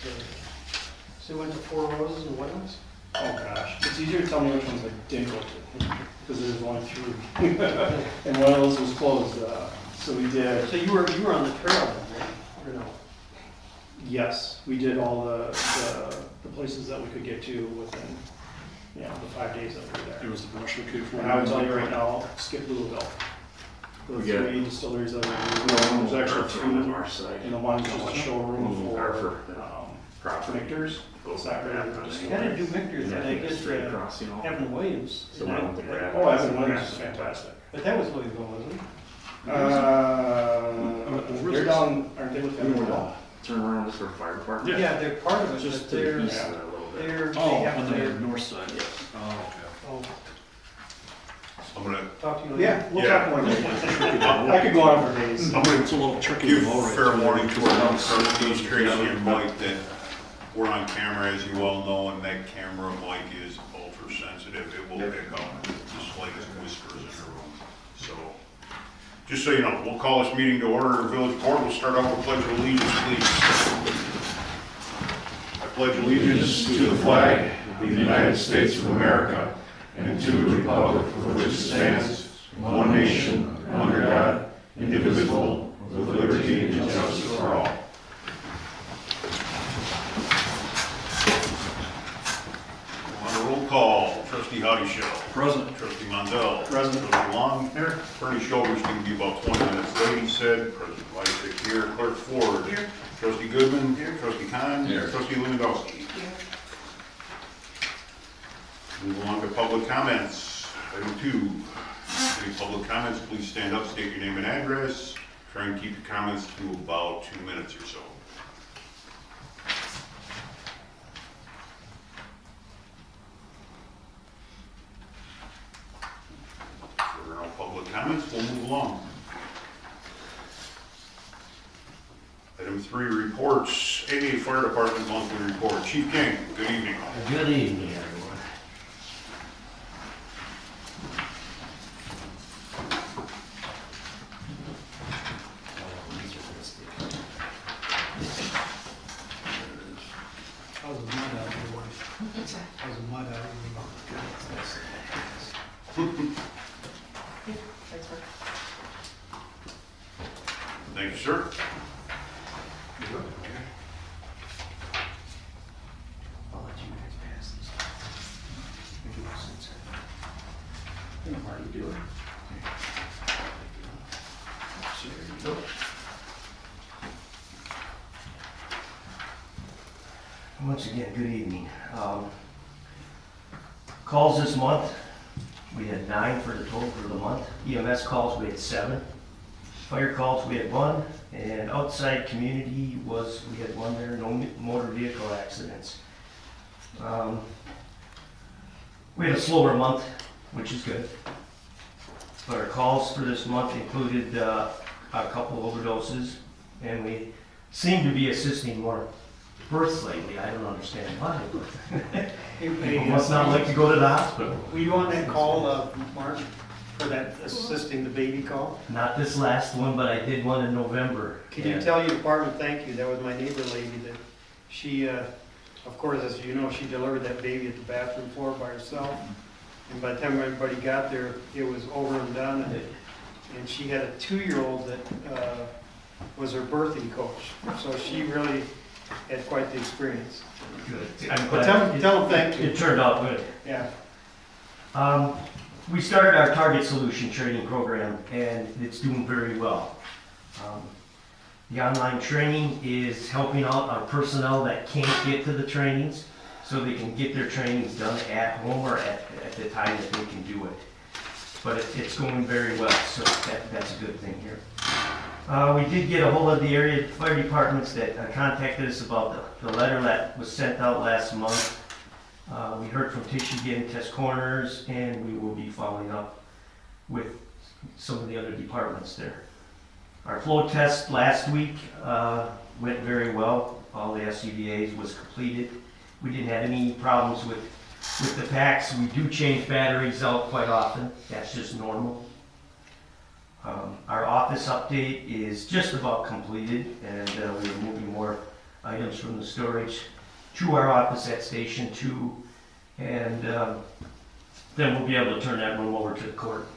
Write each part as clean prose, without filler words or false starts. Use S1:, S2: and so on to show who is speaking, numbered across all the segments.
S1: So we went to Four Roses and what else?
S2: Oh gosh, it's easier to tell me which ones I did go to, because there's only 3. And one of those was closed, so we did,
S1: So you were on the trail then, right? Or no?
S2: yes, we did all the places that we could get to within, the 5 days that we were
S3: It
S2: there.
S3: was the brush okay for
S2: And I would tell you right now, skip Louisville. The
S4: We got-
S2: 3 distilleries that are in Louisville, there's actually 2,
S4: our side.
S2: and the one's just a showroom for,
S4: Hartford.
S2: Connectors.
S4: Goes
S2: It's not really a
S1: I
S2: distillery.
S1: gotta do Michter's,
S4: And
S1: and
S4: I
S1: I
S4: think it's
S1: guess
S4: straight across, you know.
S1: Evan Williams.
S4: So one of the grad.
S2: Oh, Evan Williams is fantastic.
S1: But that was Louisville, wasn't it?
S2: They're down, aren't they with
S4: We were
S2: them?
S4: turn around just for fire department.
S1: Yeah, they're part of it,
S3: Just
S1: but
S3: to the
S1: they're,
S4: East of that a little bit.
S1: they
S3: Oh,
S1: have
S3: on the
S1: to,
S3: north side. Oh,
S1: oh,
S5: I'm gonna
S1: talk to you later.
S2: Yeah, we'll
S5: Yeah.
S2: talk more later. I could go on for days.
S3: okay. It's a little tricky.
S5: give
S3: all right,
S5: fair
S3: so
S5: warning to
S3: it's
S5: our
S3: not
S5: trustees, Tracy
S3: together.
S5: and Mike, that we're on camera, as you all know, and that camera mic is ultra sensitive. It will pick up the slightest whispers in the room. So, just so you know, we'll call this meeting to order. Village Board, we'll start out with pledge of allegiance, please. I pledge allegiance
S6: To the flag of the United States of America and to the republic for which it stands, one nation, under God, indivisible, with liberty and justice for all.
S5: On a roll call, trustee Howdy Shell.
S3: Present.
S5: Trustee Mondell.
S2: Present.
S5: Trustee Long. Here. Attorney Shoulders can be about 20 minutes late, he said. President Lysick here. Clerk Ford. Here. Trustee Goodman. Here. Trustee Khan.
S6: Here.
S5: Trustee Lewandowski. Move along to public comments. Item 2. Any public comments, please stand up, state your name and address. Try and keep your comments to about 2 minutes or so. If there are no public comments, we'll move along. Item 3, reports. AA Fire Department monthly report. Chief King, good evening.
S7: Good evening, everyone.
S1: How's the mud out here? How's the mud out here?
S5: Thank you, sir.
S7: I'll let you guys pass these. If you want to sit there.
S2: How do you do it?
S7: So there you go. Once again, good evening. Calls this month, we had 9 for the total for the month. EMS calls, we had 7. Fire calls, we had 1. And outside community we had 1 there, no motor vehicle accidents. We had a slower month, which is good. But our calls for this month included a couple overdoses, and we seem to be assisting more births lately. I don't understand why, but people must not like to go to the hospital.
S1: Were you on that call, Mark, for that assisting the baby call?
S7: Not this last one, but I did one in November.
S1: Can you tell your department thank you? That was my neighbor lady that she, of course, as you know, she delivered that baby at the bathroom floor by herself. And by the time everybody got there, it was over and done. And she had a 2-year-old that was her birthing coach. So she really had quite the experience.
S7: Good. I'm
S1: But
S7: glad
S1: tell them thank you.
S7: it turned out good.
S1: Yeah.
S7: We started our Target Solution training program, and it's doing very well. The online training is helping out our personnel that can't get to the trainings, so they can get their trainings done at home or at the time that they can do it. But it's going very well, so that's a good thing here. We did get a hold of the area fire departments that contacted us about the letter that was sent out last month. We heard from Michigan Test Corners, and we will be following up with some of the other departments there. Our flow test last week went very well. All the SCBAs was completed. We didn't have any problems with the packs. We do change batteries out quite often. That's just normal. Our office update is just about completed, and we're moving more items from the storage to our office at Station 2, and then we'll be able to turn that room over to the court.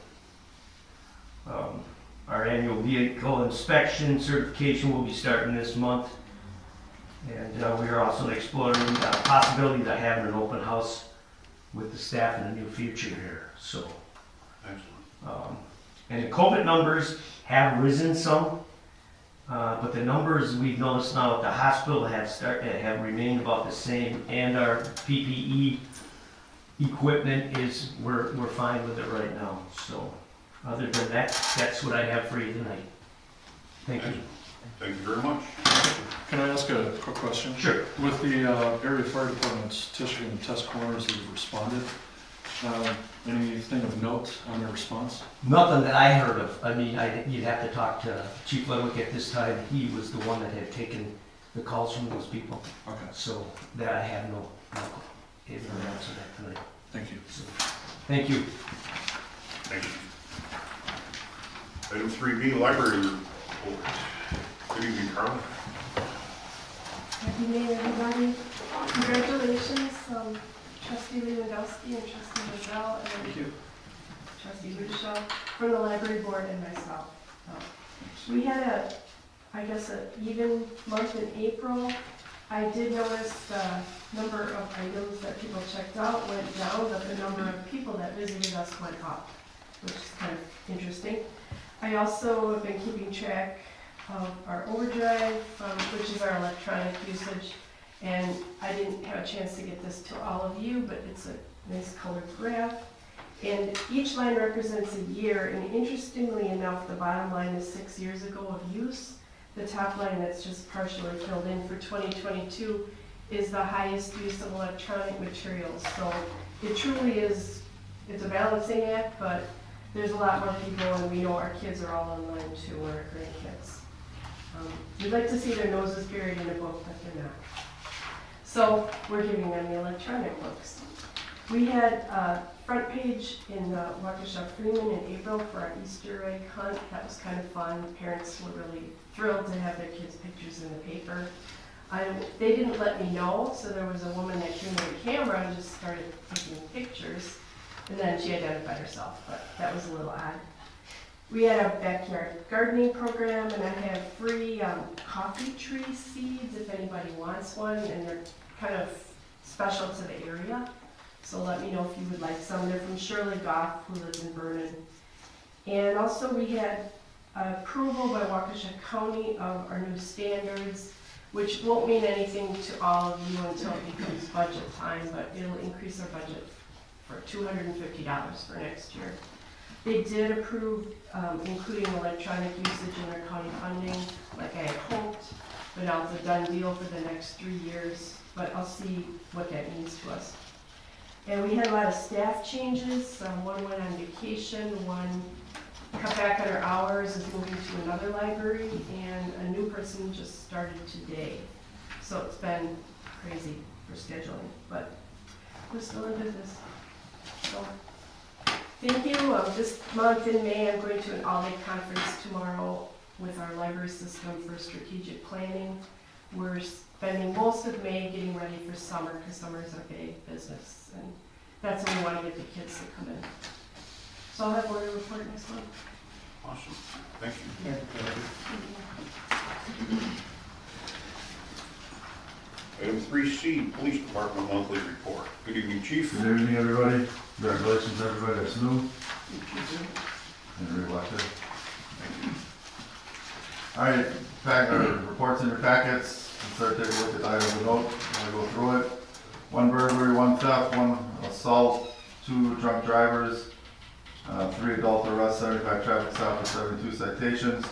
S7: Our annual vehicle inspection certification will be starting this month, and we are also exploring the possibility of having an open house with the staff in the near future here. So,
S5: Excellent.
S7: and the COVID numbers have risen some, but the numbers we've noticed now at the hospital have remained about the same, and our PPE equipment we're fine with it right now. So, other than that, that's what I have for you tonight. Thank you.
S5: Thank you very much.
S3: Can I ask a quick question?
S7: Sure.
S3: With the area fire departments, Tischman and Test Corners have responded, anything of note on their response?
S7: Nothing that I heard of. I mean, you'd have to talk to Chief Ludwig at this time. He was the one that had taken the calls from those people.
S3: Okay,
S7: So that I have no answer that tonight.
S3: thank you.
S7: So, thank you.
S5: Thank you. Item 3B, library report. Good evening, Carla.
S8: Happy New Year, everybody. Congratulations, Trustee Lewandowski and Trustee Mazel and Trustee Lucia from the library board and myself. We had an even month in April. I did notice the number of items that people checked out went down, but the number of people that visited us went up, which is kind of interesting. I also have been keeping track of our overdrive, which is our electronic usage, and I didn't have a chance to get this to all of you, but it's a nice colored graph. And each line represents a year, and interestingly enough, the bottom line is 6 years ago of use. The top line that's just partially filled in for 2022 is the highest use of electronic materials. So it truly is, it's a balancing act, but there's a lot more people, and we know our kids are all online too, and our grandkids. We'd like to see their noses buried in a book, but they're not. So we're giving them the electronic books. We had a front page in the Waukesha Freeman in April for our Easter egg hunt. That was kind of fun. Parents were really thrilled to have their kids' pictures in the paper. They didn't let me know, so there was a woman that came with a camera and just started taking pictures. And then she identified herself, but that was a little odd. We had a backyard gardening program, and I have free coffee tree seeds if anybody wants one, and they're kind of special to the area. So let me know if you would like some. They're from Shirley Goff, who lives in Vernon. And also we had approval by Waukesha County of our new standards, which won't mean anything to all of you until it becomes budget time, but it'll increase our budget for $250 for next year. They did approve including electronic usage in their county funding, like I had hoped, but now it's a done deal for the next 3 years, but I'll see what that means to us. And we had a lot of staff changes. One went on vacation, one cut back on her hours, is moving to another library, and a new person just started today. So it's been crazy for scheduling, but we're still in business. So, thank you. This month in May, I'm going to an all-day conference tomorrow with our library system for strategic planning. We're spending most of May getting ready for summer, because summer is our big business, and that's when we want to get the kids to come in. So I'll have more to report next month.
S5: Awesome. Thank you. Item 3C, Police Department Monthly Report. Good evening, Chief.
S6: Good evening, everybody. Congratulations, everybody that's new and reelected. All right, reports in your packets. Let's start taking a look at the items of note. I'll go through it. 1 burglary, 1 theft, 1 assault, 2 drunk drivers, 3 adult arrests, 75 traffic stops, 72 citations,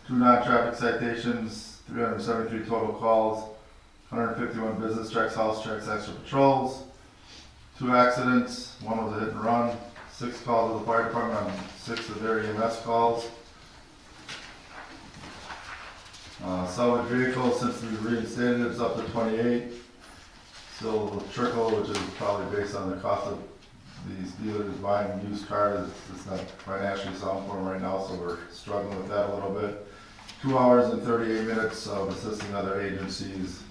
S6: 2 non-traffic citations, 373 total calls, 151 business checks, house checks, extra patrols, 2 accidents, 1 was a hit and run, 6 calls to the fire department on 6 of their EMS calls. Salvage vehicles, since we reinstated it, it's up to 28. Still will trickle, which is probably based on the cost of these dealers buying used cars. It's not financially sound for them right now, so we're struggling with that a little bit. 2 hours and 38 minutes of assisting other agencies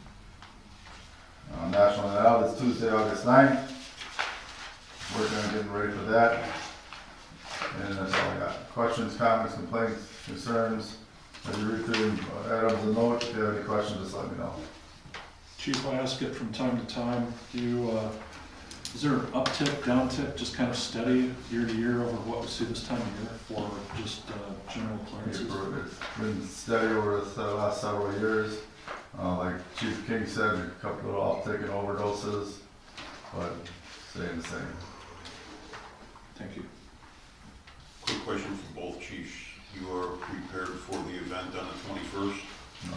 S6: Tuesday, August 9th. Working on getting ready for that. And that's all I got. Questions, comments, complaints, concerns? As you read through items of note, if you have any questions, just let me know.
S3: Chief, I ask it from time to time, do you, is there an uptick, downtick, just kind of steady year to year over what we see this time of year for just general clearances?
S6: It's been steady over the last several years. Like Chief King said, a couple little uptick in overdoses, but staying the same.
S3: Thank you.
S5: Quick question for both chiefs. You are prepared for the event on the 21st?
S6: No.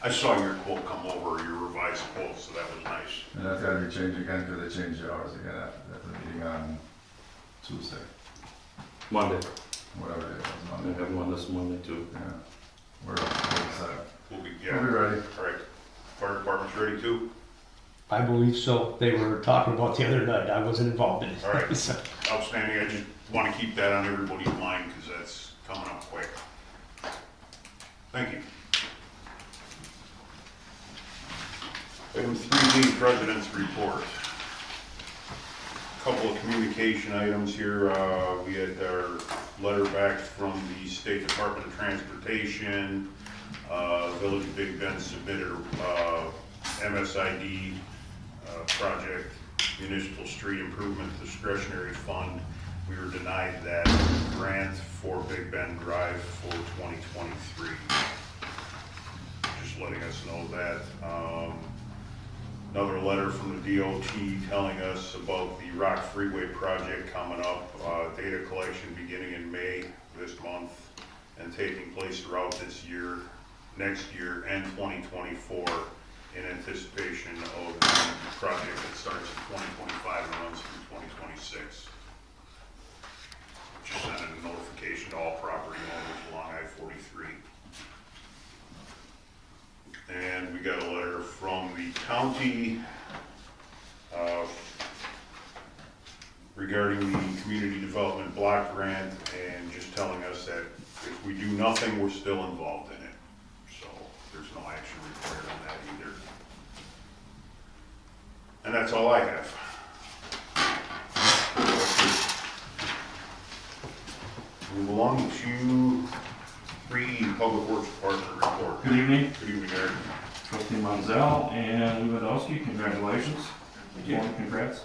S5: I saw your quote come over, your revised quote, so that was nice.
S6: And that's gotta be changed again, because they changed the hours again at the meeting on Tuesday,
S4: Monday.
S6: whatever it is,
S4: I
S6: Monday.
S4: have one this Monday too.
S6: Yeah. We're set.
S5: We'll be,
S6: We'll
S5: yeah,
S6: be ready.
S5: all right. Fire department's ready too?
S9: I believe so. They were talking about the other night. I wasn't involved in it.
S5: All right.
S9: So,
S5: Outstanding. I just want to keep that on everybody's mind because that's coming up quick. Thank you. Item 3D, President's Report. Couple of communication items here. We had our letter back from the State Department of Transportation. Village of Big Bend submitted a MSID project, Municipal Street Improvement Discretionary Fund. We were denied that grant for Big Bend Drive for 2023. Just letting us know that. Another letter from the DOT telling us about the Rock Freeway project coming up. Data collection beginning in May this month and taking place throughout this year, next year, and 2024 in anticipation of the project that starts in 2025 and runs through 2026. Just sending a notification to all property owners along I-43. And we got a letter from the county regarding the community development block grant and just telling us that if we do nothing, we're still involved in it. So there's no action required on that either. And that's all I have. Move along to 3E, Public Works Department report.
S10: Good evening,
S5: Good evening, Eric.
S10: Trustee Manzel and Lewandowski, congratulations. Congrats.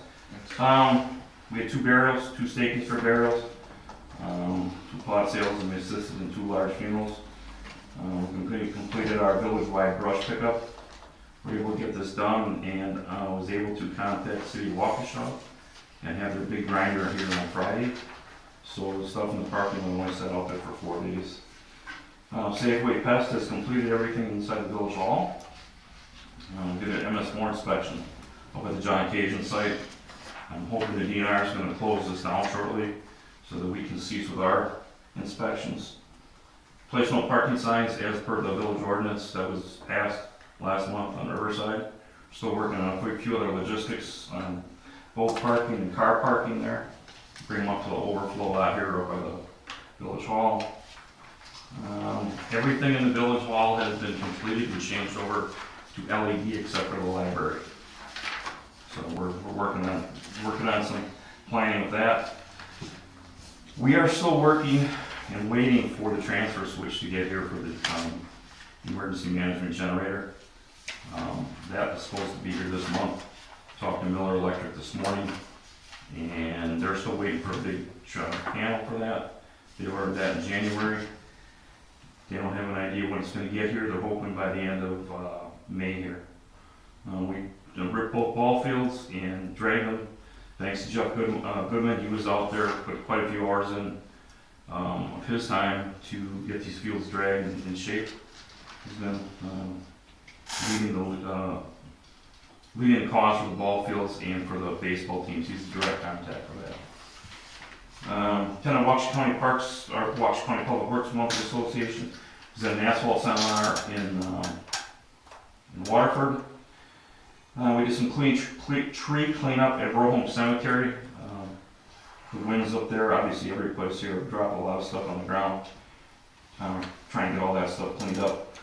S10: We had 2 burials, 2 stakings for burials, 2 plot sales, and we assisted in 2 large funerals. We completed our village-wide brush pickup. We were able to get this done, and was able to contact City Waukesha and have their big grinder here on Friday. So the stuff in the parking lot only sat out there for 4 days. Safeway Pest has completed everything inside the village hall. Did an MS4 inspection up at the John Cajun site. I'm hoping the DNR is going to close this down shortly so that we can cease with our inspections. Place no parking signs as per the village ordinance that was passed last month on Riverside. Still working on a few other logistics on both parking and car parking there. Bring them up to the overflow out here by the village hall. Everything in the village hall has been completed and changed over to LED except for the library. So we're working on some planning with that. We are still working and waiting for the transfer switch to get here for the emergency management generator. That was supposed to be here this month. Talked to Miller Electric this morning, and they're still waiting for a big panel for that. They ordered that in January. They don't have an idea when it's going to get here. They're hoping by the end of May here. We ripped both ball fields and dragged them. Thanks to Jeff Goodman, he was out there, put quite a few hours in of his time to get these fields dragged and in shape. He's been leading the cause for the ball fields and for the baseball teams. He's the direct contact for that. 10 of Waukesha County Parks, our Waukesha County Public Works Monthly Association, is at an asphalt seminar in Waterford. We did some tree cleanup at Broham Cemetery. The winds up there, obviously every place here dropped a lot of stuff on the ground. Trying to get all that stuff cleaned up.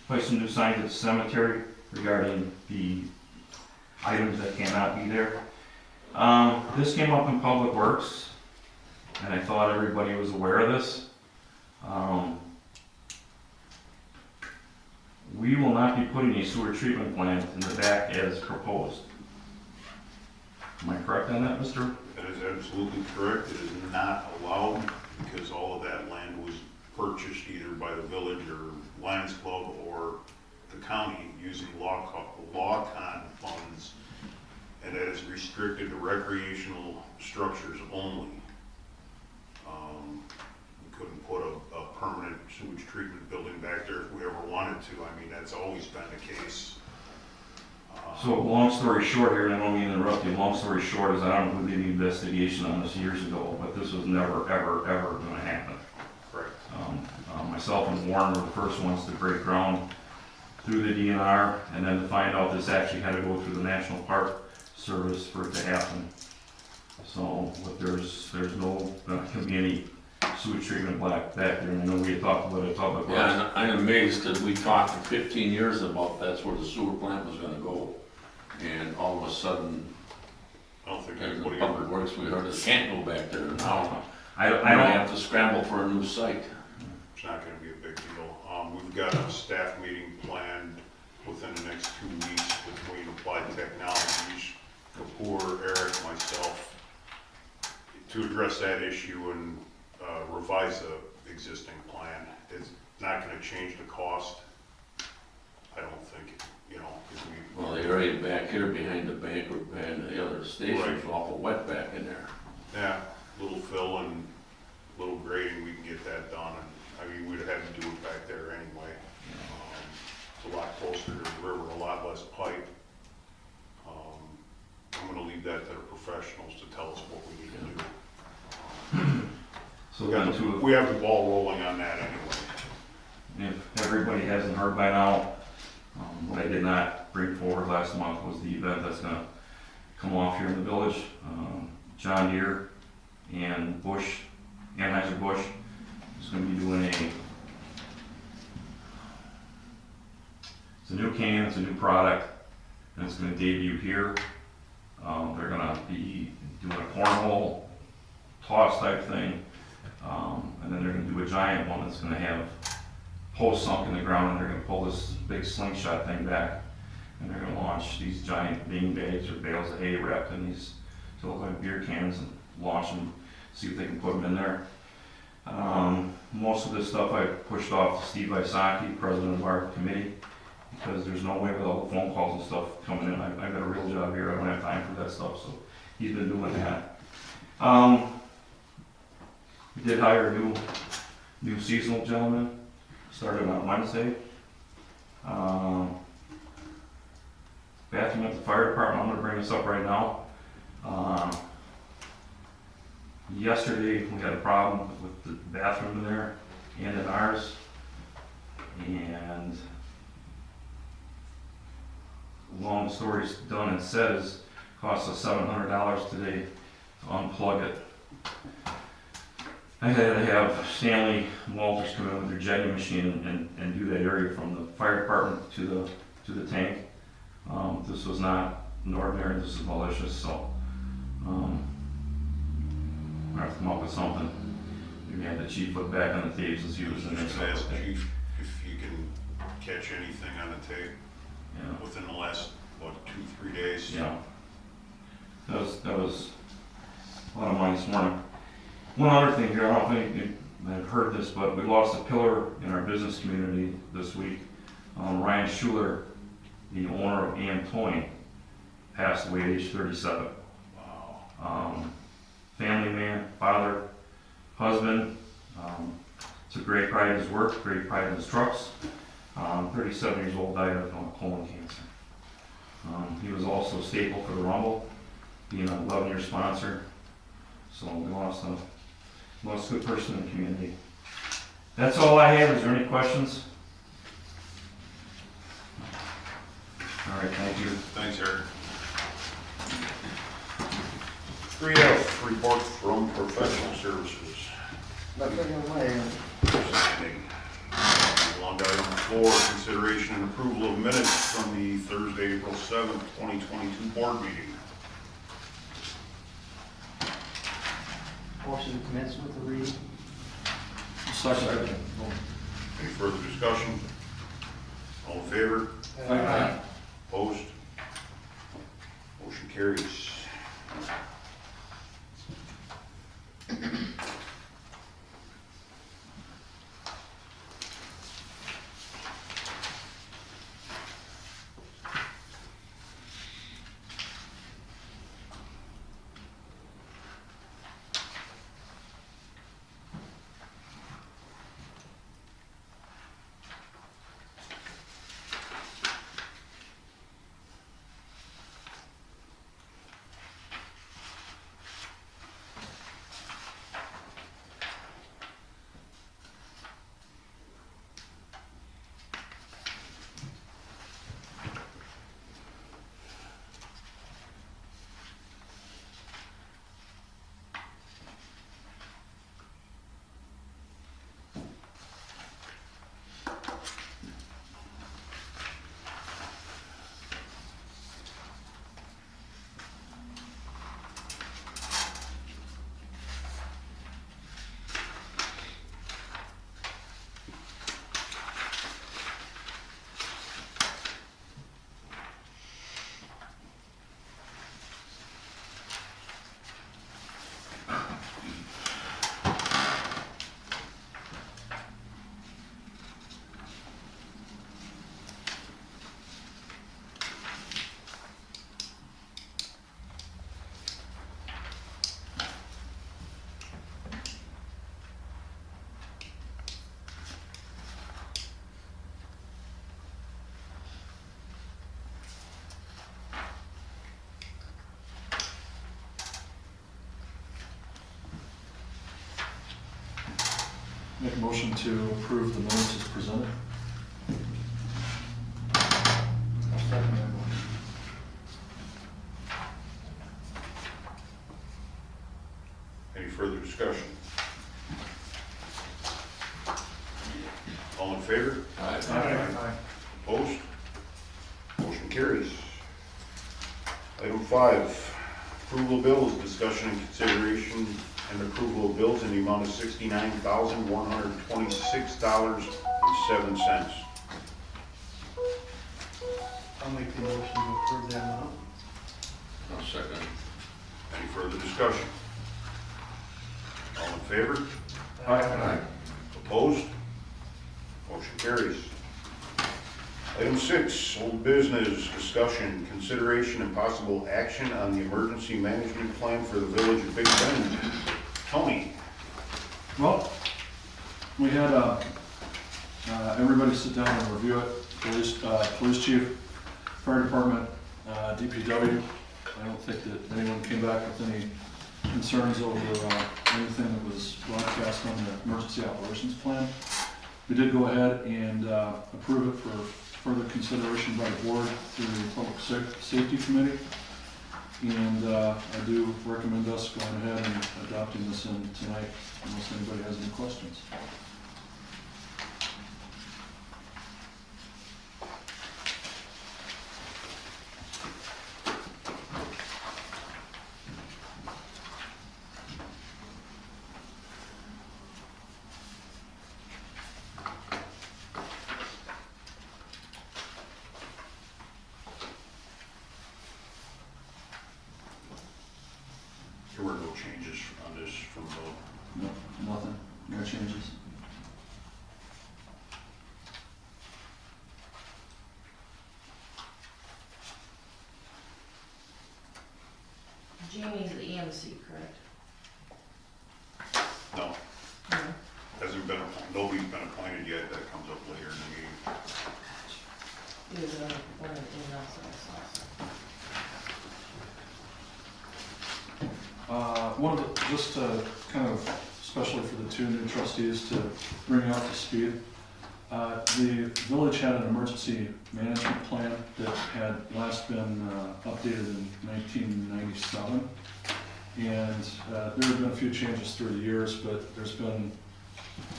S10: Placed some new signs at the cemetery. regarding the items that cannot be there. This came up in Public Works, and I thought everybody was aware of this. We will not be putting a sewer treatment plant in the back as proposed. Am I correct on that, Mr.?
S5: That is absolutely correct. It is not allowed because all of that land was purchased either by the village or Lions Club or the county using law con funds, and that is restricted to recreational structures only. We couldn't put a permanent sewage treatment building back there if we ever wanted to. I mean, that's always been the case.
S10: So long story short here, and I don't mean to interrupt you, long story short is I don't know who did the investigation on this years ago, but this was never, ever, ever gonna happen.
S5: Correct.
S10: Myself and Warren were the first ones to break ground through the DNR, and then to find out this actually had to go through the National Park Service for it to happen. So, but there's no, not gonna be any sewage treatment back there, and I know we had talked about it, Public Works.
S4: Yeah, and I'm amazed that we talked for 15 years about that's where the sewer plant was gonna go. And all of a sudden,
S5: I don't think
S4: in
S5: anybody
S4: Public
S5: ever,
S4: Works, we heard it can't go back there. Now,
S10: I
S4: we
S10: don't,
S4: have to scramble for a new site.
S5: it's not gonna be a big deal. We've got a staff meeting planned within the next 2 weeks between Applied Technologies, Kapoor, Eric, myself, to address that issue and revise the existing plan. It's not gonna change the cost. I don't think, you know, if we.
S4: Well, the area back here behind the bank or behind the other station's awful wet back in there.
S5: Yeah, little fill and little grading, we can get that done, and, I mean, we'd have to do it back there anyway. It's a lot closer to the river, a lot less pipe. I'm gonna leave that to the professionals to tell us what we need to do.
S10: so then
S5: We have the ball rolling on that anyway.
S10: if everybody hasn't heard by now, what I did not bring forward last month was the event that's gonna come off here in the village. John Deere and Bush, Anheuser-Busch is gonna be doing it's a new can, it's a new product, and it's gonna debut here. They're gonna be doing a cornhole toss type thing, and then they're gonna do a giant one that's gonna have posts sunk in the ground, and they're gonna pull this big slingshot thing back, and they're gonna launch these giant bean bags or bales of hay wrapped in these to look like beer cans and launch them, see if they can put them in there. Most of this stuff I pushed off to Steve Isaki, president of our committee, because there's no way with all the phone calls and stuff coming in. I've got a real job here, I don't have time for that stuff, so he's been doing that. We did hire a new seasonal gentleman, started on Wednesday. Bathroom at the fire department, I'm gonna bring this up right now. Yesterday, we had a problem with the bathroom in there and in ours. And long story's done and said is, cost us $700 today to unplug it. I had to have Stanley Walters come in with their jetting machine and do that area from the fire department to the tank. This was not an ordinary, this is malicious, so I have to come up with something. We had the chief look back on the tapes and see what was in there.
S5: Just ask Chief if you can catch anything on the tape
S10: Yeah.
S5: within the last, what, 2-3 days?
S10: Yeah. That was a lot of money this morning. One other thing here, I don't think you have heard this, but we lost a pillar in our business community this week. Ryan Schuler, the owner of AM Towing, passed away at age 37.
S5: Wow.
S10: Family man, father, husband, took great pride in his work, great pride in his trucks. 37 years old, died of colon cancer. He was also a staple for the Rumble, being an 11-year sponsor. So we lost a good person in the community. That's all I have. Is there any questions? All right, thank you.
S5: Thanks, Eric. 3F, report from professional services.
S11: Nothing on my end.
S5: Outstanding. On to item 4, consideration and approval of minutes from the Thursday, April 7th, 2022 board meeting.
S1: Motion to commence with the reading.
S3: Second.
S5: Any further discussion? All in favor?
S3: Aye.
S5: Opposed? Motion carries.
S3: Make a motion to approve the minutes as presented.
S5: Any further discussion? All in favor?
S4: Aye.
S5: Opposed? Motion carries. Item 5, approval of bills, discussion and consideration and approval of bills in the amount of $69,126.07.
S1: I'll make the motion to approve that amount.
S4: I'll second.
S5: Any further discussion? All in favor?
S3: Aye.
S5: Opposed? Motion carries. Item 6, old business, discussion, consideration and possible action on the emergency management plan for the village of Big Bend. Tony?
S3: Well, we had everybody sit down and review it. Police chief, fire department, DPW. I don't think that anyone came back with any concerns over anything that was broadcast on the emergency operations plan. We did go ahead and approve it for further consideration by the board through the Public Safety Committee. And I do recommend us going ahead and adopting this in tonight, unless anybody has any questions.
S5: There were no changes on this from the,
S3: No, nothing, no changes.
S11: Jamie's the EMC, correct?
S5: no,
S11: No.
S5: hasn't been, nobody's been appointed yet. That comes up later in the meeting.
S11: He was one of the emails that I saw.
S3: One of the, just kind of, especially for the two new trustees to bring you up to speed, the village had an emergency management plan that had last been updated in 1997. And there have been a few changes through the years, but there's been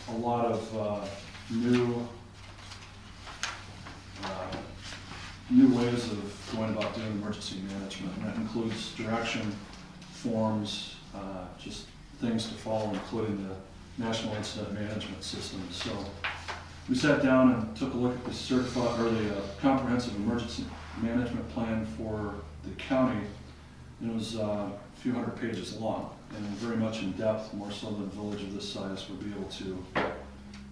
S3: a lot of new new ways of going about doing emergency management, and that includes direction, forms, just things to follow, including the National Incident Management System. So we sat down and took a look at the the comprehensive emergency management plan for the county. It was a few hundred pages long and very much in depth, more so than a village of this size would be able to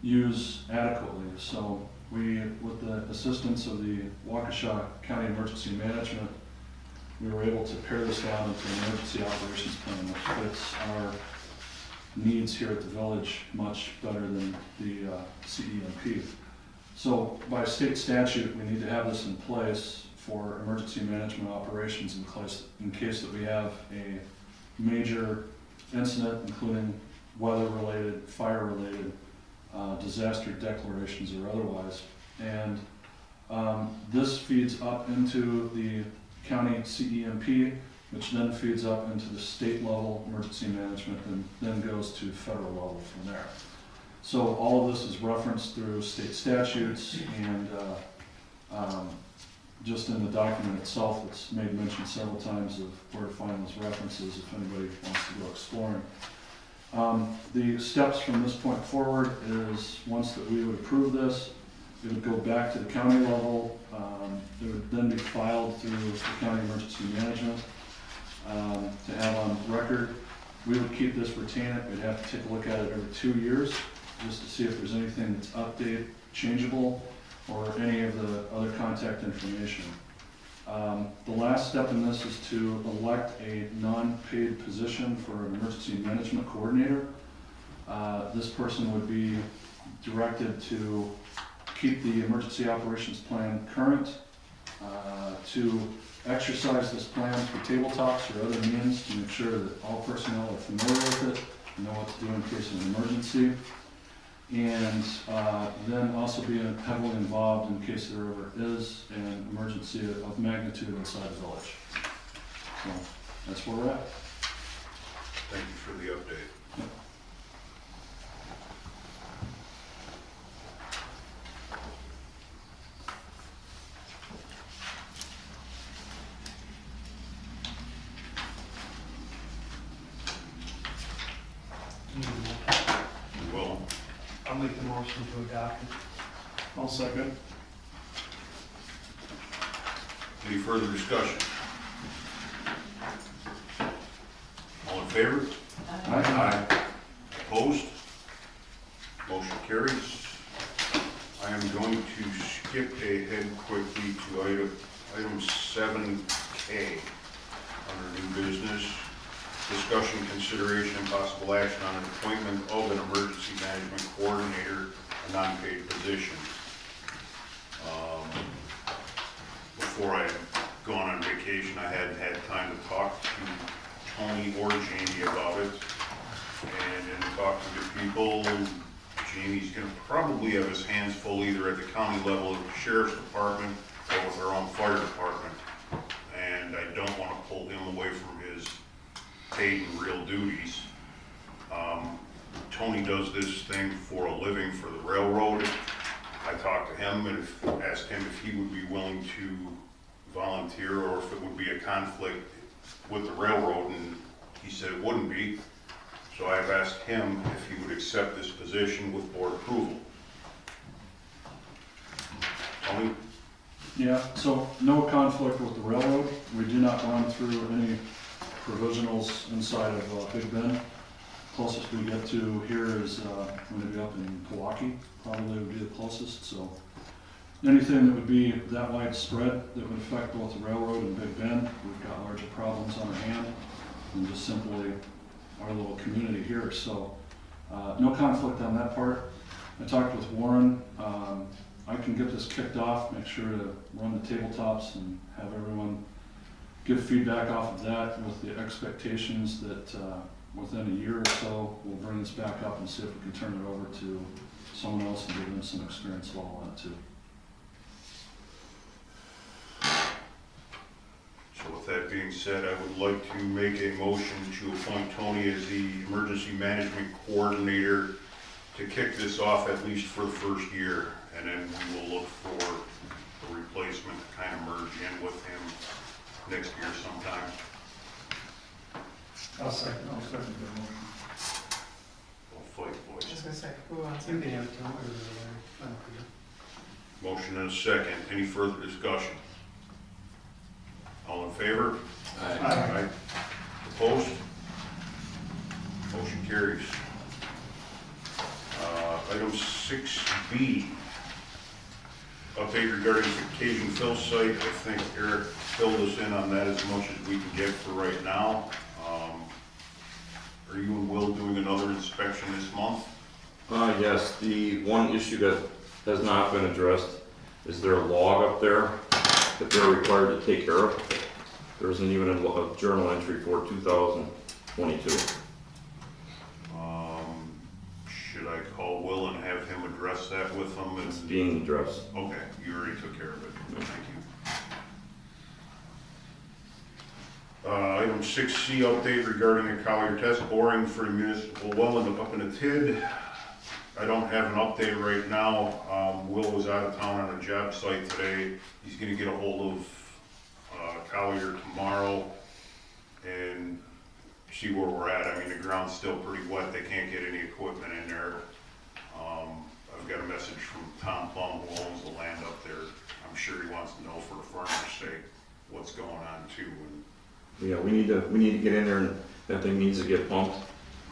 S3: use adequately. So we, with the assistance of the Waukesha County Emergency Management, we were able to pare this down into an emergency operations plan which fits our needs here at the village much better than the CEMP. So by state statute, we need to have this in place for emergency management operations in case that we have a major incident, including weather-related, fire-related, disaster declarations or otherwise. And this feeds up into the county CEMP, which then feeds up into the state level emergency management and then goes to federal level from there. So all of this is referenced through state statutes and just in the document itself, it's made mention several times of where to find those references if anybody wants to go exploring. The steps from this point forward is once that we would approve this, it would go back to the county level. It would then be filed through the county emergency management to have on record. We would keep this, retain it. We'd have to take a look at it every 2 years just to see if there's anything that's updated, changeable, or any of the other contact information. The last step in this is to elect a non-paid position for an emergency management coordinator. This person would be directed to keep the emergency operations plan current, to exercise this plan through tabletops or other means to make sure that all personnel are familiar with it, know what to do in case of an emergency, and then also be heavily involved in case there ever is an emergency of magnitude inside the village. So that's where we're at.
S5: Thank you for the update. Well,
S1: I'll make the motion to adopt it.
S2: I'll second.
S5: any further discussion? All in favor? Aye. Opposed? Motion carries. I am going to skip ahead quickly to item 7K under new business. Discussion, consideration, and possible action on an appointment of an emergency management coordinator, a non-paid position. Before I had gone on vacation, I hadn't had time to talk to Tony or Jamie about it. And in talking to people, Jamie's gonna probably have his hands full either at the county level of the sheriff's department or with our own fire department. And I don't wanna pull him away from his paid and real duties. Tony does this thing for a living for the railroad. I talked to him and asked him if he would be willing to volunteer or if it would be a conflict with the railroad, and he said it wouldn't be. So I've asked him if he would accept this position with board approval. Tony?
S3: Yeah, so no conflict with the railroad. We do not run through any provisionals inside of Big Bend. Closest we get to here is going to be up in Milwaukee, probably would be the closest. So anything that would be that widespread that would affect both the railroad and Big Bend, we've got larger problems on our hand than just simply our little community here. So no conflict on that part. I talked with Warren. I can get this kicked off, make sure to run the tabletops and have everyone give feedback off of that with the expectations that within a year or so, we'll bring this back up and see if we can turn it over to someone else and give them some experience while on it too.
S5: So with that being said, I would like to make a motion to appoint Tony as the emergency management coordinator to kick this off at least for the first year, and then we will look for replacement to kind of merge in with him next year sometime.
S2: I'll second the motion.
S5: We'll fight,
S11: I
S5: boys.
S11: was gonna say, who wants
S1: You
S11: it?
S1: can have it, Tom, or I don't care.
S5: Motion and a second. Any further discussion? All in favor? Aye. Opposed? Motion carries. Item 6B, update regarding Cajun Fill site. I think Eric filled us in on that as much as we can get for right now. Are you and Will doing another inspection this month?
S10: Yes, the one issue that has not been addressed is there a log up there that they're required to take care of. There isn't even a journal entry for 2022.
S5: Should I call Will and have him address that with them?
S10: It's being addressed.
S5: Okay, you already took care of it. Thank you. Item 6C, update regarding a Collier test boring for a municipal well up in the TID. I don't have an update right now. Will was out of town on a job site today. He's gonna get a hold of Collier tomorrow and see where we're at. I mean, the ground's still pretty wet. They can't get any equipment in there. I've got a message from Tom Plum, who owns the land up there. I'm sure he wants to know for the farmer's sake what's going on too. And
S10: Yeah, we need to get in there, and that thing needs to get pumped,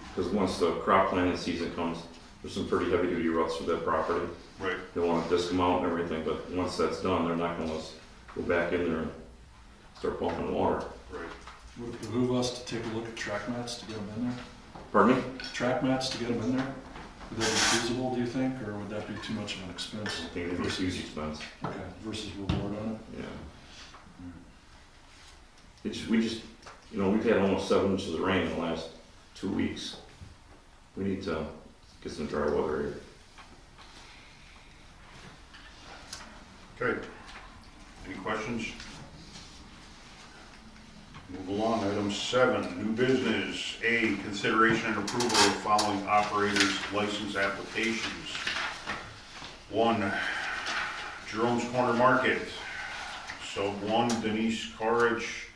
S10: because once the crop planting season comes, there's some pretty heavy duty ruts through that property.
S5: right,
S10: They want to disc them out and everything, but once that's done, they're not gonna let us go back in there and start pumping water.
S5: right.
S3: Would it behoove us to take a look at track mats to get them in there?
S10: Pardon me?
S3: Track mats to get them in there? Would that be feasible, do you think, or would that be too much of an expense?
S10: I think it'd be a huge expense,
S3: Okay, versus reward on it?
S10: yeah. We just, we've had almost 7 inches of rain in the last 2 weeks. We need to get some dry weather here.
S5: Okay. Any questions? Move along. Item 7, new business. A, consideration and approval of the following operators' license applications. 1, Jerome's Corner Market. Sub 1, Denise Corridge,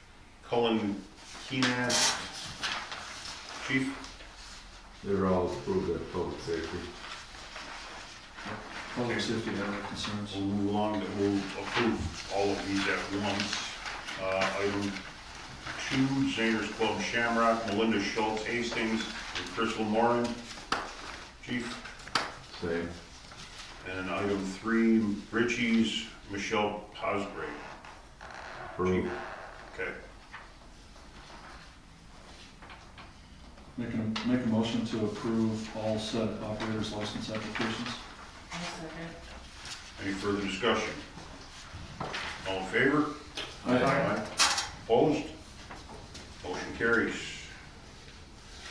S5: Cullen Keenast. Chief?
S6: They're all approved at public safety.
S3: Public safety have concerns.
S5: We'll move along, that we'll approve all of these at once. Item 2, Zayner's Club Shamrock, Melinda Schultz Hastings, and Crystal Moran. Chief.
S6: Same.
S5: And item 3, Richie's, Michelle Posgrave.
S6: Approved.
S5: Okay.
S3: Make a motion to approve all said operators' license applications.
S11: I'll second.
S5: Any further discussion? All in favor?
S3: Aye.
S5: Opposed? Motion carries.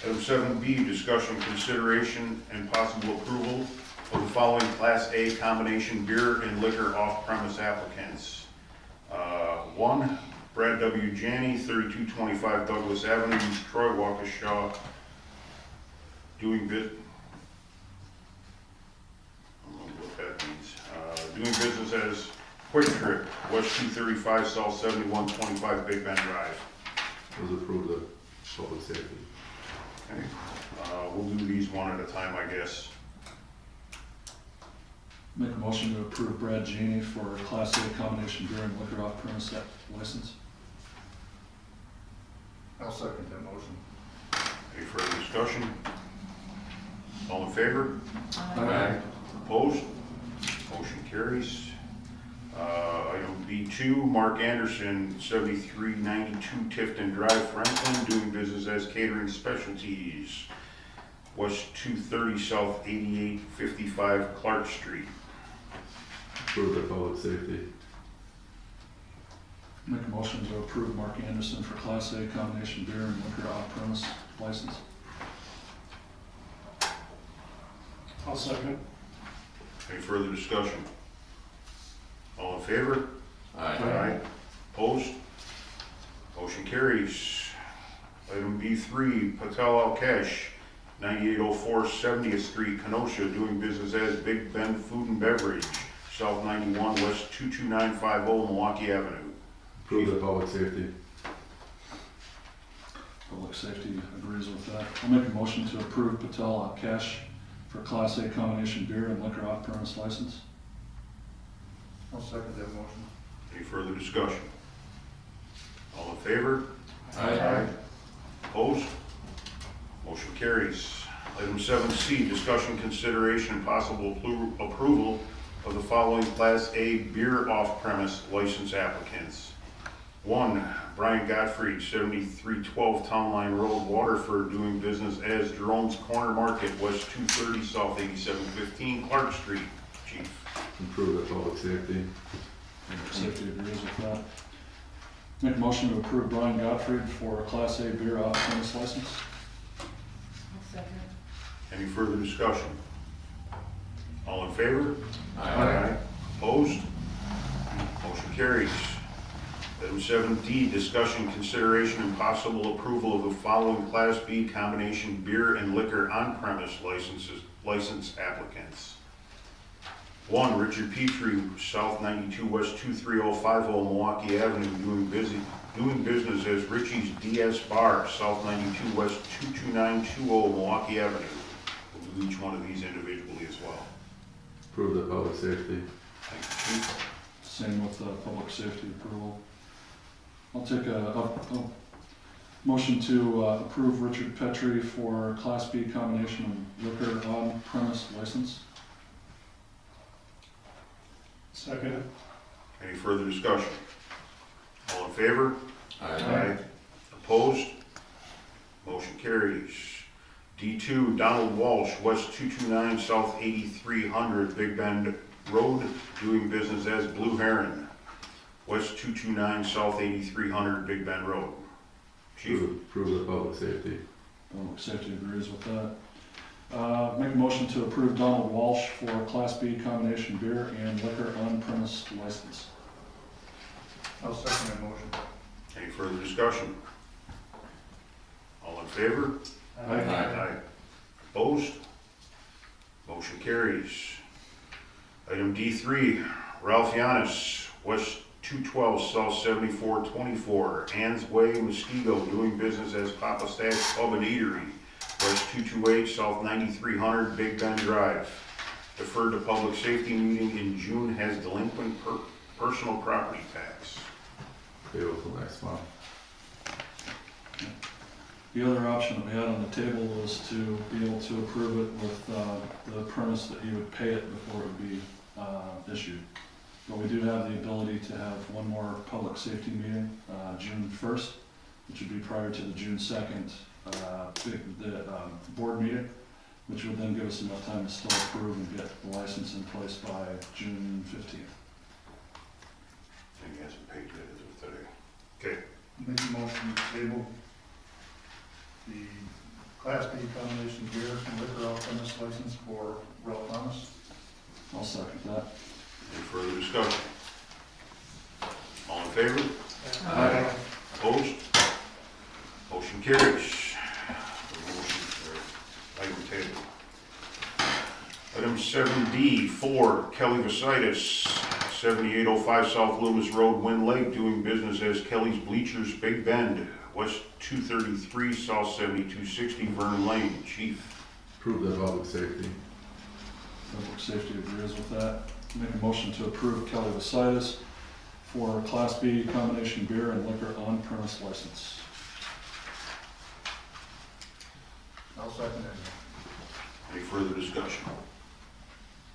S5: Item 7B, discussion, consideration, and possible approval of the following Class A combination beer and liquor off-premise applicants. 1, Brad W. Janney, 3225 Douglas Avenue, East Troy, Waukesha, doing I don't know what that means. Doing business as Quick Trip, West 235, South 7125 Big Bend Drive.
S6: Was approved at public safety.
S5: Okay. We'll do these one at a time, I guess.
S3: Make a motion to approve Brad Janey for a Class A combination beer and liquor off-premise license.
S2: I'll second that motion.
S5: Any further discussion? All in favor?
S3: Aye.
S5: Opposed? Motion carries. Item B2, Mark Anderson, 7392 Tifton Drive, Franklin, doing business as Catering Specialties, West 230 South 8855 Clark Street.
S6: Approved at public safety.
S3: Make a motion to approve Mark Anderson for Class A combination beer and liquor off-premise license.
S2: I'll second.
S5: Any further discussion? All in favor? Aye. Opposed? Motion carries. Item B3, Patel Alkesh, 9804 70th Street, Kenosha, doing business as Big Bend Food and Beverage, South 91 West 22950 Milwaukee Avenue.
S6: Approve the public safety.
S3: Public safety agrees with that. I'll make a motion to approve Patel Cash for Class A combination beer and liquor off-premise license.
S2: I'll second that motion.
S5: Any further discussion? All in favor?
S6: Aye.
S5: Opposed? Motion carries. Item 7C, discussion, consideration, and possible approval of the following Class A beer off-premise license applicants. 1, Brian Gottfried, 7312 Town Line Road, Waterford, doing business as Jerome's Corner Market, West 230 South 8715 Clark Street. Chief.
S6: Improve the public safety.
S3: Public safety agrees with that. Make a motion to approve Brian Gottfried for a Class A beer off-premise license.
S11: I'll second.
S5: Any further discussion? All in favor?
S6: Aye.
S5: Opposed? Motion carries. Item 7D, discussion, consideration, and possible approval of the following Class B combination beer and liquor on-premise license applicants. 1, Richard Petrie, South 92 West 23050 Milwaukee Avenue, doing business as Richie's DS Bar, South 92 West 22920 Milwaukee Avenue. We'll do each one of these individually as well.
S6: Approve the public safety.
S5: Thank you, Chief.
S3: Same with public safety approval. I'll take a motion to approve Richard Petrie for Class B combination of liquor on-premise license.
S2: Second.
S5: Any further discussion? All in favor?
S4: Aye.
S5: Opposed? Motion carries. D2, Donald Walsh, West 229 South 8300 Big Bend Road, doing business as Blue Heron, West 229 South 8300 Big Bend Road. Chief.
S6: Approve the public safety.
S3: Public safety agrees with that. Make a motion to approve Donald Walsh for Class B combination beer and liquor on-premise license.
S2: I'll second that motion.
S5: Any further discussion? All in favor? Aye. Opposed? Motion carries. Item D3, Ralph Yanis, West 212 South 7424, Ann's Way, Muskego, doing business as Papa Stack's Pub and Eatery, West 228 South 9300 Big Bend Drive. Deferred to public safety meeting in June, has delinquent personal property tax.
S6: Table till next month.
S3: The other option that we had on the table was to be able to approve it with the premise that you would pay it before it would be issued. But we do have the ability to have one more public safety meeting, June 1st, which would be prior to the June 2nd board meeting, which would then give us enough time to still approve and get the license in place by June 15th.
S5: And he hasn't paid yet, is it today? Okay.
S2: Make a motion to table the Class B combination beer and liquor off-premise license for Ralph Thomas.
S3: I'll second that.
S5: Any further discussion? All in favor?
S6: Aye.
S5: Opposed? Motion carries. Item table. Item 7D, 4, Kelly Vasitis, 7805 South Loomis Road, Wind Lake, doing business as Kelly's Bleachers, Big Bend, West 233 South 7260 Vernon Lane. Chief.
S6: Approve the public safety.
S3: Public safety agrees with that. Make a motion to approve Kelly Vasitis for Class B combination beer and liquor on-premise license.
S2: I'll second that.
S5: Any further discussion?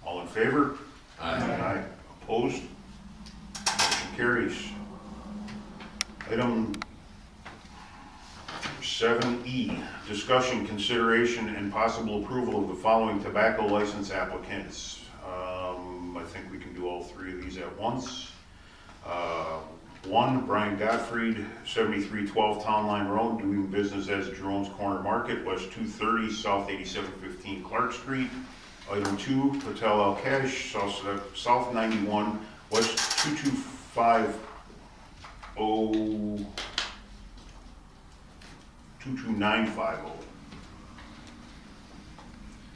S5: All in favor? Aye. Opposed? Motion carries. Item 7E, discussion, consideration, and possible approval of the following tobacco license applicants. I think we can do all three of these at once. 1, Brian Gottfried, 7312 Town Line Road, doing business as Jerome's Corner Market, West 230 South 8715 Clark Street. Item 2, Patel Cash, South 91 West 225 22950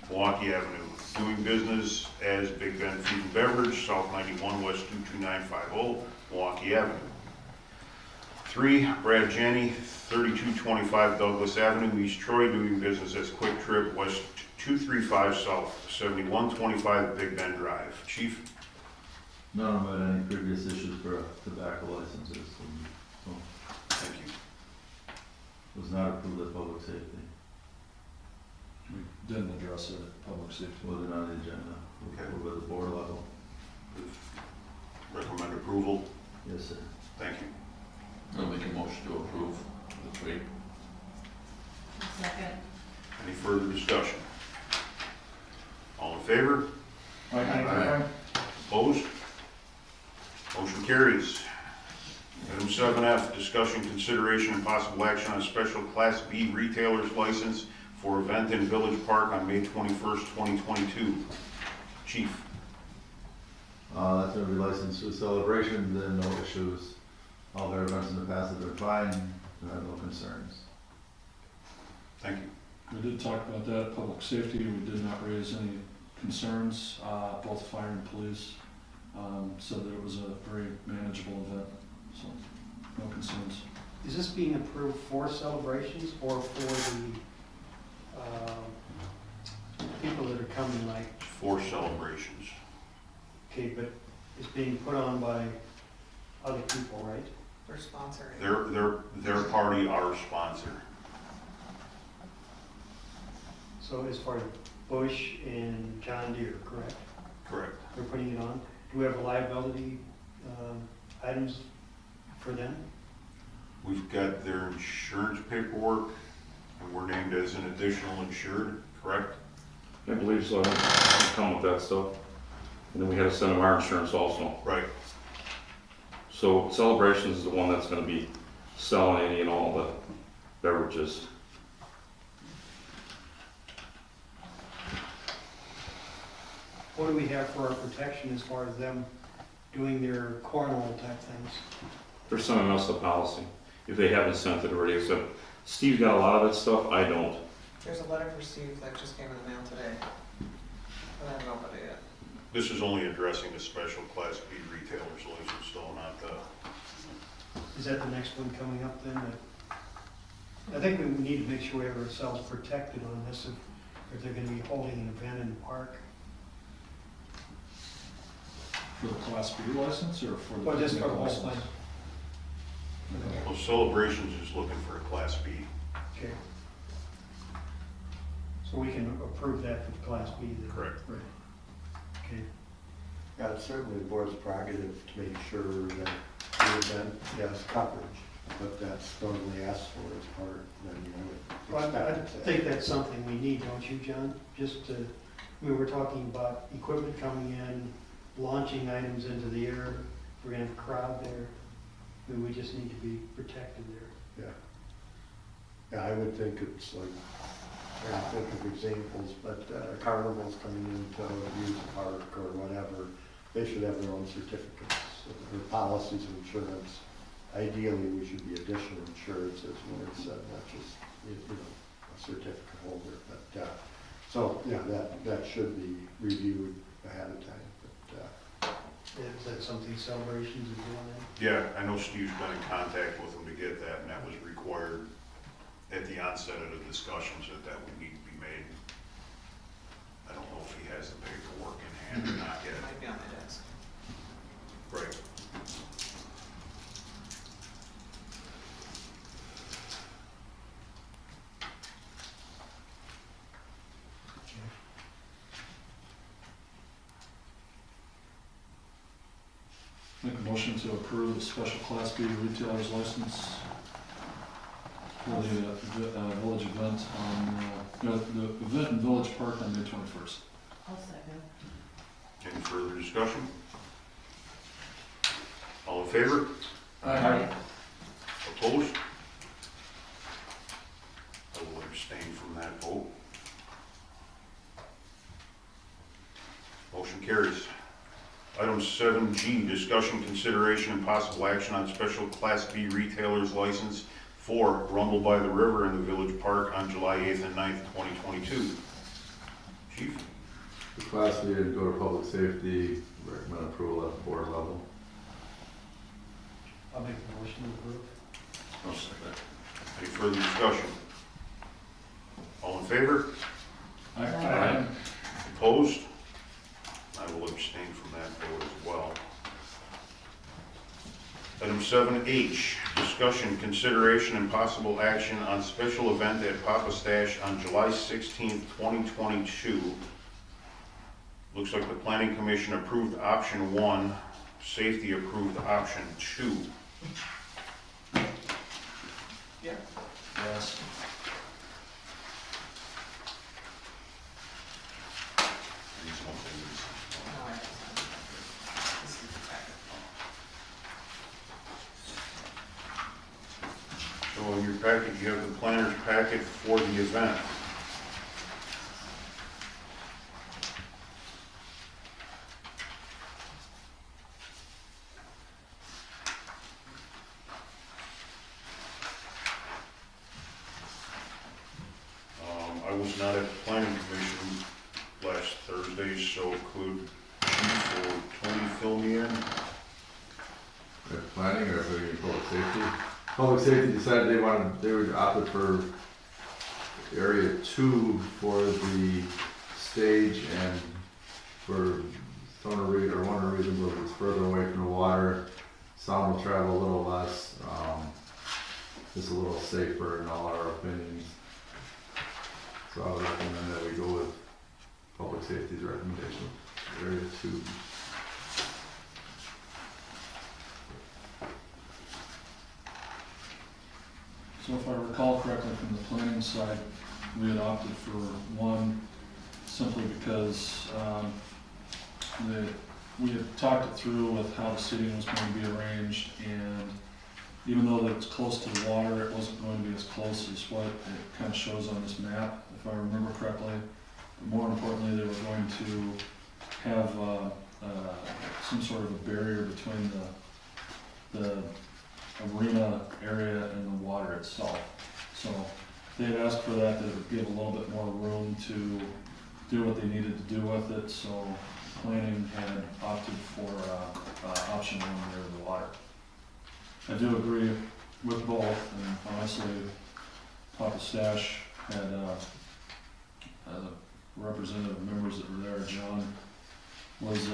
S5: Milwaukee Avenue. doing business as Big Ben Food and Beverage, South 91 West 22950, Milwaukee Avenue. 3, Brad Janney, 3225 Douglas Avenue, East Troy, doing business as Quick Trip, West 235 South 7125 Big Ben Drive. Chief?
S12: None of them had any previous issues for tobacco licenses, and so
S5: Thank you.
S12: was not approved at public safety.
S3: We didn't address it at public safety.
S12: Wasn't on the agenda,
S5: Okay.
S12: approved at the board level.
S5: Recommend approval.
S12: Yes, sir.
S5: Thank you.
S4: I'll make a motion to approve the trade.
S11: Second.
S5: Any further discussion? All in favor? Opposed? Motion carries. Item 7F, discussion, consideration, and possible action on special Class B retailer's license for event in Village Park on May 21st, 2022. Chief?
S12: That's gonna be licensed to Celebrations, and no issues. All their events in the past have been fine, and I have no concerns.
S5: Thank you.
S3: We did talk about that at public safety. We did not raise any concerns. Both fire and police said that it was a very manageable event, so no concerns.
S1: Is this being approved for celebrations or for the people that are coming, like,
S5: For celebrations.
S1: okay, but it's being put on by other people, right?
S11: For sponsoring.
S5: Their party, our sponsor.
S1: So as far as Bush and John Deere, correct?
S5: Correct.
S1: They're putting it on. Do we have liability items for them?
S5: We've got their insurance paperwork, and we're named as an additional insured, correct?
S10: I believe so, I come with that stuff. And then we had to send them our insurance also.
S5: Right.
S10: So Celebrations is the one that's gonna be selling any and all the beverages.
S1: What do we have for our protection as far as them doing their cornhole type things?
S10: They're sending us the policy, if they haven't sent it already, except Steve's got a lot of that stuff, I don't.
S11: There's a letter for Steve that just came in the mail today. But I haven't opened it yet.
S5: This is only addressing the special Class B retailers license, still not the,
S1: Is that the next one coming up then? I think we need to make sure we have ourselves protected on this if they're gonna be holding an event in the park.
S3: For the Class B license or for the?
S1: Well, just for the whole
S3: license?
S1: thing.
S5: well, Celebrations is looking for a Class B.
S1: Okay. So we can approve that for the Class B then?
S5: Correct.
S1: Right. Okay.
S13: Yeah, it's certainly the board's prerogative to make sure that the event has coverage, but that's normally asked for as part, then you would
S1: Well, I
S13: expect it.
S1: think that's something we need, don't you, John? Just to, we were talking about equipment coming in, launching items into the air, we're gonna have a crowd there. We just need to be protected there.
S13: Yeah. Yeah, I would think it's like, I think of examples, but carnivals coming into a music park or whatever, they should have their own certificates, or policies of insurance. Ideally, we should be additional insurance, as Warren said, not just, you know, a certificate holder, but, so, yeah, that should be reviewed ahead of time, but,
S1: Is that something Celebrations is doing then?
S5: Yeah, I know Steve's been in contact with them to get that, and that was required at the onset of the discussions that would need to be made. I don't know if he has the paperwork in hand or not
S11: It
S5: yet.
S11: might be on my desk.
S5: Right.
S3: Make a motion to approve the special Class B retailer's license for the village event on, the event in Village Park on May 21st.
S11: I'll second.
S5: Any further discussion? All in favor? Opposed? I will abstain from that vote. Motion carries. Item 7G, discussion, consideration, and possible action on special Class B retailer's license for Rumble by the River in the Village Park on July 8th and 9th, 2022. Chief?
S12: The class we didn't go to public safety, recommend approval at the board level.
S1: I'll make a motion to approve.
S4: I'll second.
S5: Any further discussion? All in favor?
S3: Aye.
S5: Opposed? I will abstain from that vote as well. Item 7H, discussion, consideration, and possible action on special event at Papa Stash on July 16th, 2022. Looks like the Planning Commission approved option 1, safety approved option 2.
S3: Yes.
S5: These one things.
S11: No, I have some. This is the packet.
S5: So in your packet, you have the planner's packet for the event. I was not at the planning commission last Thursday, so could Tony fill me in?
S12: Planning or public safety? Public safety decided they would opt for area 2 for the stage, and for one of the reasons was it's further away from the water, sound will travel a little less, just a little safer in all our opinions. So I would recommend that we go with public safety's recommendation, area 2.
S3: So if I recall correctly from the planning side, we had opted for 1 simply because we had talked it through with how the seating was going to be arranged, and even though that it's close to the water, it wasn't going to be as close as what it kind of shows on this map, if I remember correctly. But more importantly, they were going to have some sort of a barrier between the arena area and the water itself. So they had asked for that, that it would give a little bit more room to do what they needed to do with it, so planning had opted for option 1 near the water. I do agree with both, and honestly, Papa Stash had the representative members that were there, John, was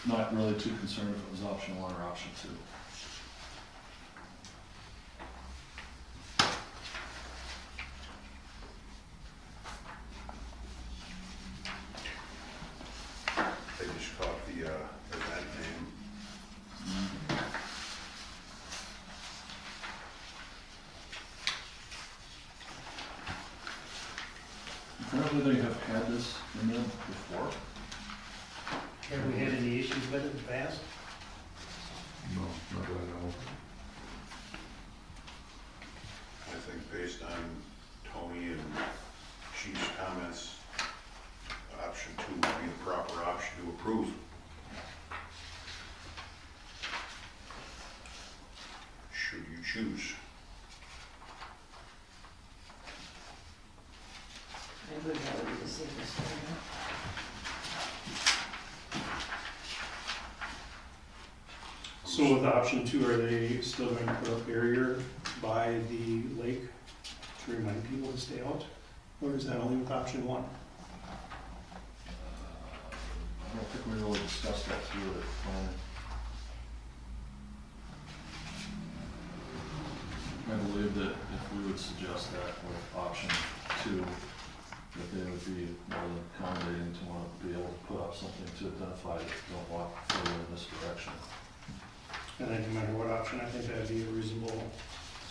S3: not really too concerned if it was option 1 or option 2.
S5: They just caught the event name.
S3: Apparently they have had this in there before.
S1: Have we had any issues with it in the past?
S12: No, not that I know of.
S5: I think based on Tony and Chief's comments, option 2 would be the proper option to approve. Should you choose.
S11: I would rather be the safest area.
S14: So with option 2, are they still going to put a barrier by the lake to remind people to stay out? Or is that only with option 1?
S3: I don't think we really discussed that through it. I believe that if we would suggest that with option 2, that they would be more than accommodating to want to be able to put up something to identify that they don't walk further in this direction.
S14: And then no matter what option, I think that'd be a reasonable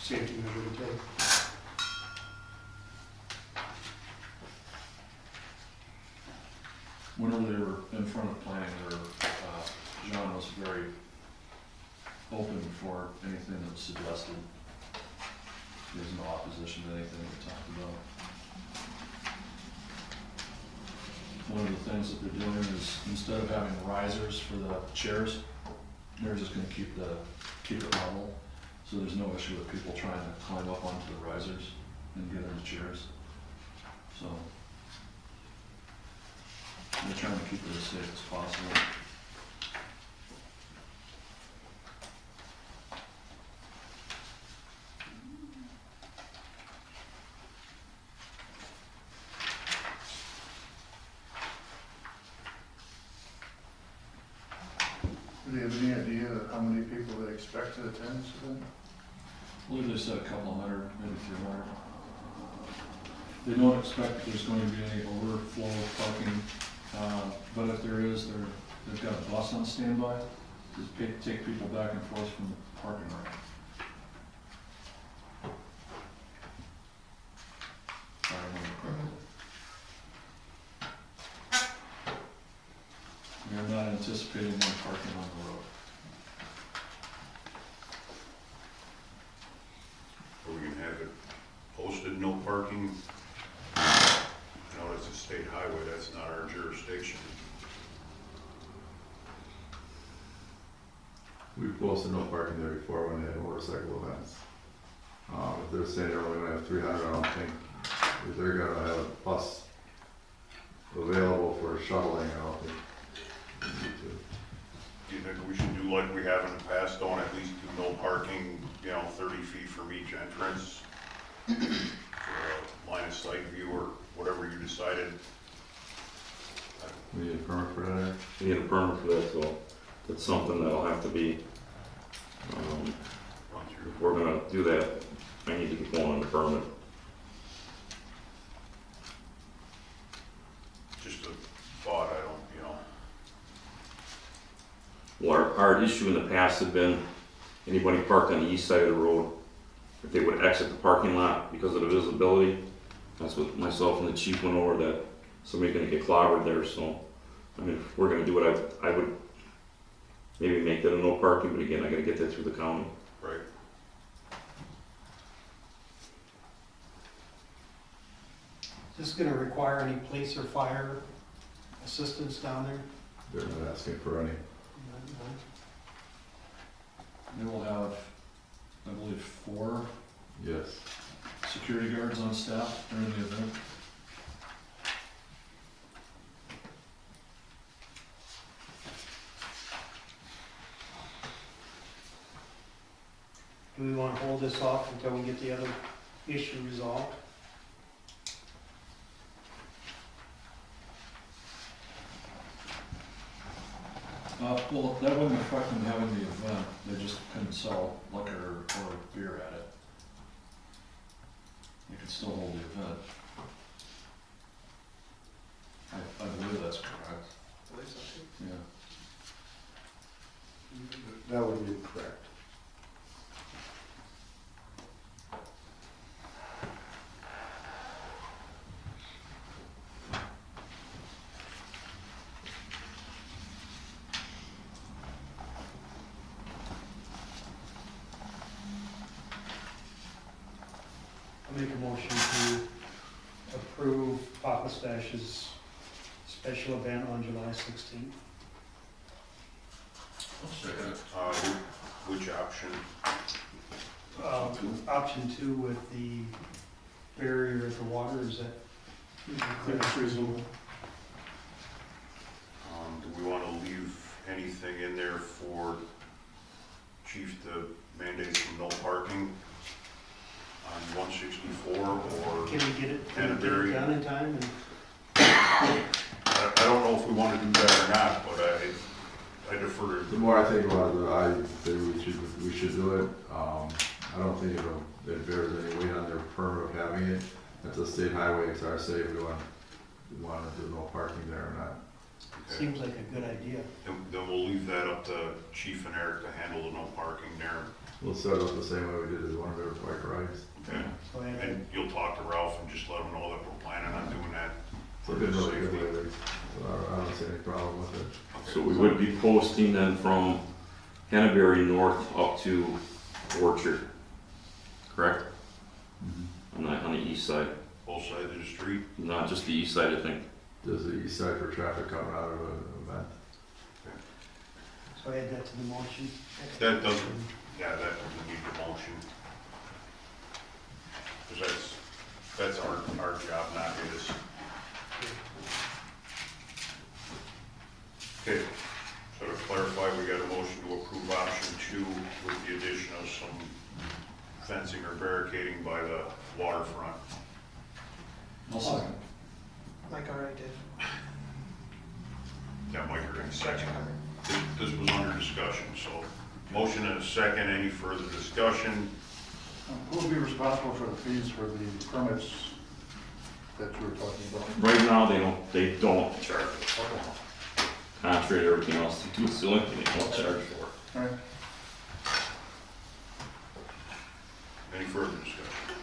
S14: safety measure to take.
S3: Whenever they were in front of planning, John was very open for anything that was suggested. There's no opposition to anything we talked about. One of the things that they're doing is, instead of having risers for the chairs, they're just gonna keep it level, so there's no issue with people trying to climb up onto the risers and get into chairs. So, We're trying to keep it as safe as possible.
S2: Do you have any idea of how many people they expect to attend this event?
S3: I believe they said a couple hundred, maybe 300. They don't expect there's going to be any overflow of parking, but if there is, they've got a bus on standby to take people back and forth from the parking lot. If I remember correctly. We are not anticipating any parking on the road.
S5: Are we gonna have it posted, no parking? I know it's a state highway, that's not our jurisdiction.
S12: We posted no parking there before when they had motorcycle events. If they're saying they're only gonna have 300, I don't think, if they're gonna have a bus available for shuttling, I don't think we need to.
S5: Do you think we should do like we have in the past, don't at least do no parking, 30 feet from each entrance? Line of sight view or whatever you decided.
S12: We need a permit for that.
S10: We need a permit for that, so that's something that'll have to be,
S5: Run through.
S10: if we're gonna do that, I need to get going on the permit.
S5: Just a thought, I don't,
S10: Well, our issue in the past had been anybody parked on the east side of the road, if they would exit the parking lot because of the visibility, that's what myself and the chief went over, that somebody's gonna get clobbered there, so, I mean, if we're gonna do it, I would maybe make that a no parking, but again, I gotta get that through the county.
S5: right.
S1: Is this gonna require any police or fire assistance down there?
S12: They're not asking for any.
S3: They will have, I believe, 4
S12: Yes.
S3: security guards on staff during the event.
S1: Do we wanna hold this off until we get the other issue resolved?
S3: Well, that wouldn't affect them having the event, they just couldn't sell liquor or beer at it. They could still hold the event. I believe that's correct,
S11: I believe so too.
S3: yeah.
S13: That would be correct.
S1: I'll make a motion to approve Papa Stash's special event on July 16th.
S5: Which option?
S1: Option 2 with the barrier at the water, is that?
S14: That's reasonable.
S5: Do we want to leave anything in there for chief to mandate some no parking on 164 or
S1: Can we get it
S5: Canterbury?
S1: done in time? And
S5: I don't know if we want to do that or not, but I defer
S12: The
S5: to.
S12: more I think about it, I think we should do it. I don't think it bears any weight on their permit of having it. It's a state highway, it's our say if we want to do no parking there or not.
S5: Okay.
S1: seems like a good idea.
S5: Then we'll leave that up to Chief and Eric to handle the no parking there.
S12: We'll set it up the same way we did as one of their bike rides.
S5: Okay.
S1: So I-
S5: And you'll talk to Ralph and just let him know that we're planning on doing that
S12: So
S5: for
S12: it's
S5: his
S12: been really good
S5: safety.
S12: lately. So I don't see any problem with it.
S5: Okay.
S10: So we would be posting then from Canterbury north up to Orchard, correct? On the east side,
S5: Both sides of the street.
S10: not just the east side, I think.
S12: Does the east side for traffic coming out of an event?
S1: So add that to the motion.
S5: That doesn't, yeah, that doesn't need the motion. Because that's our job, not his. some fencing or barricading by the waterfront.
S3: I'll second.
S11: Mike already did.
S5: Yeah, Mike, you're gonna second.
S11: Covered.
S5: This was under discussion, so motion and a second. Any further discussion?
S2: Who will be responsible for the fees for the permits that you were talking about?
S10: Right now, they don't charge. Contrary to everything else they do, it's the only thing they don't charge for.
S2: All right.
S5: Any further discussion?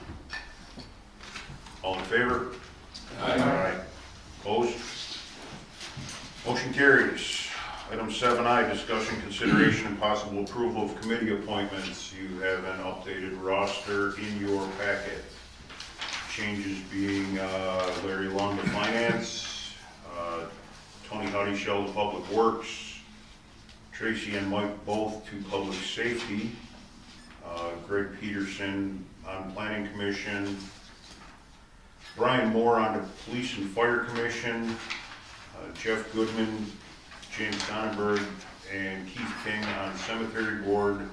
S5: All in favor?
S4: Aye.
S5: Opposed? Motion carries. Item 7I, discussion, consideration, and possible approval of committee appointments. You have an updated roster in your packet. Changes being Larry Lund to Finance, Tony Huddyshell to Public Works, Tracy and Mike both to Public Safety, Greg Peterson on Planning Commission, Brian Moore on the Police and Fire Commission, Jeff Goodman, James Sonnenberg, and Keith King on Cemetery Board.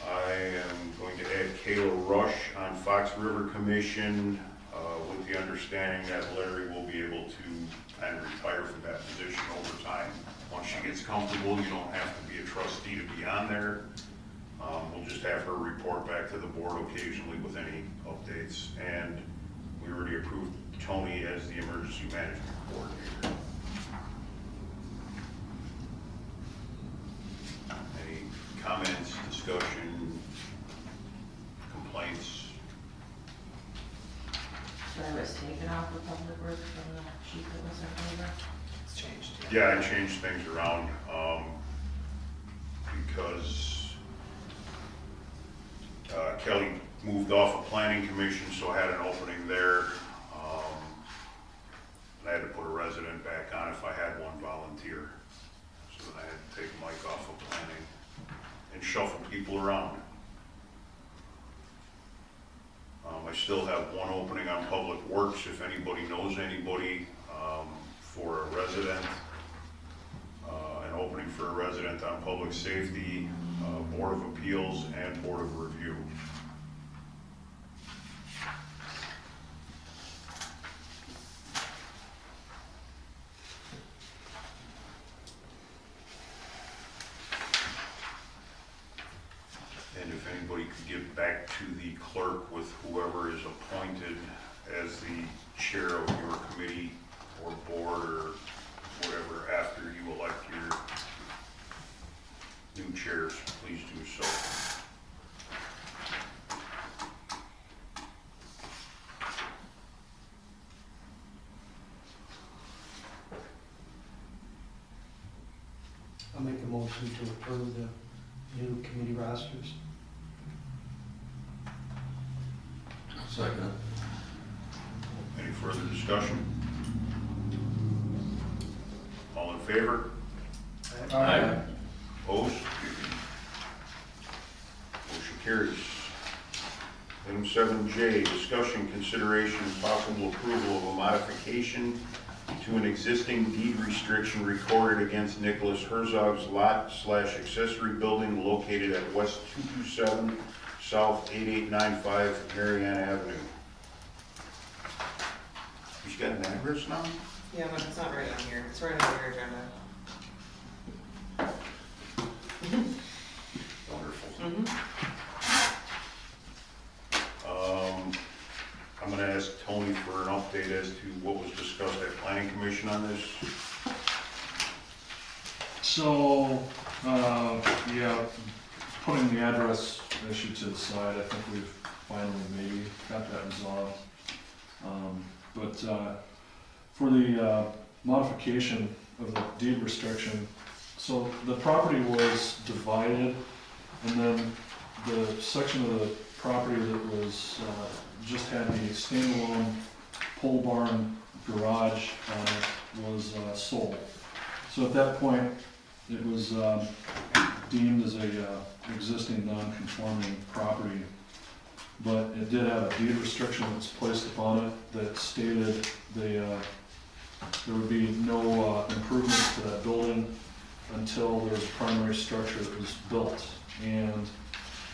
S5: I am going to add Kayla Rush on Fox River Commission, with the understanding that Larry will be able to kind of retire from that position over time. Once she gets comfortable, you don't have to be a trustee to be on there. We'll just have her report back to the board occasionally with any updates. And we already approved Tony as the emergency management coordinator. Any comments, discussion, complaints?
S15: So I was taken off of public works from the sheet that was sent over.
S11: It's changed.
S5: Yeah, I changed things around, because Kelly moved off of planning commission, so I had an opening there. And I had to put a resident back on if I had one volunteer. So then I had to take Mike off of planning and shuffle people around. I still have one opening on public works, if anybody knows anybody, for a resident. An opening for a resident on public safety, Board of Appeals, and Board of Review. And if anybody could get back to the clerk with whoever is appointed as the chair of your committee or board or whatever after you elect your new chairs, please do so.
S1: I'll make a motion to approve the new committee rosters.
S4: Second.
S5: Any further discussion? All in favor?
S4: Aye.
S5: Opposed? Motion carries. Item 7J, discussion, consideration, and possible approval of a modification to an existing deed restriction recorded against Nicholas Herzog's lot/accessory building located at West 227 South 8895 Marianne Avenue. She's got an address now?
S11: Yeah, but it's not right on here. It's right on your agenda.
S5: Wonderful. I'm gonna ask Tony for an update as to what was discussed at planning commission on this.
S3: So, yeah, putting the address issue to the side, I think we've finally maybe got that resolved. But for the modification of the deed restriction, so the property was divided, and then the section of the property that was just had the standalone pole barn garage was sold. So at that point, it was deemed as a existing non-conforming property, but it did have a deed restriction that was placed upon it that stated there would be no improvements to that building until there was a primary structure that was built. And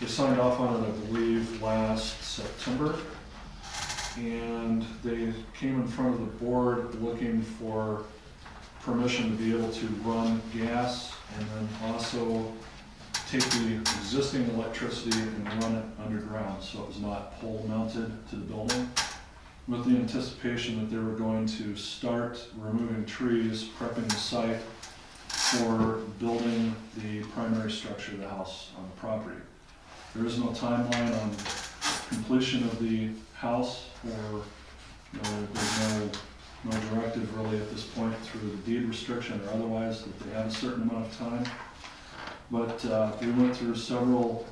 S3: They signed off on it, I believe, last September. And they came in front of the board looking for permission to be able to run gas and then also take the existing electricity and run it underground, so it was not pole mounted to the building, with the anticipation that they were going to start removing trees, prepping the site for building the primary structure of the house on the property. There is no timeline on completion of the house, or there's no directive really at this point through the deed restriction or otherwise that they have a certain amount of time. But we went through several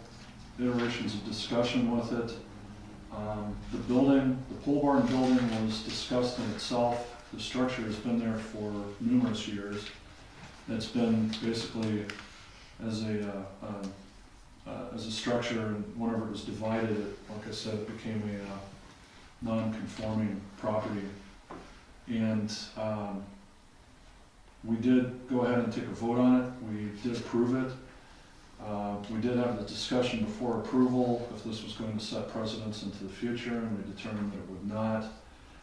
S3: iterations of discussion with it. The building, the pole barn building was discussed in itself. The structure has been there for numerous years. It's been basically as a structure, and whenever it was divided, like I said, it became a non-conforming property. And we did go ahead and take a vote on it. We did approve it. We did have the discussion before approval if this was going to set precedents into the future, and we determined that it would not,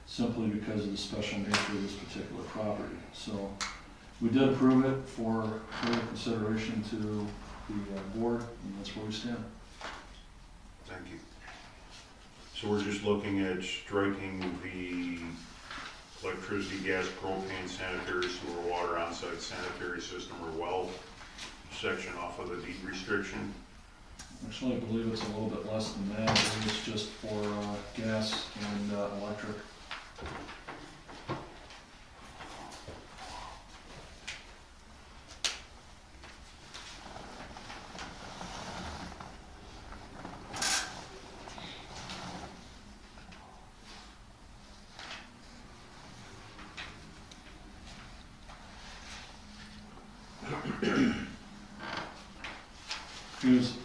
S3: simply because of the special nature of this particular property. So we did approve it for further consideration to the board, and that's where we stand.
S5: Thank you. So we're just looking at striking the electricity, gas, propane, sanitary sewer, water, on-site sanitary system, or well section off of the deed restriction.
S3: Actually, I believe it's a little bit less than that. I believe it's just for gas and electric.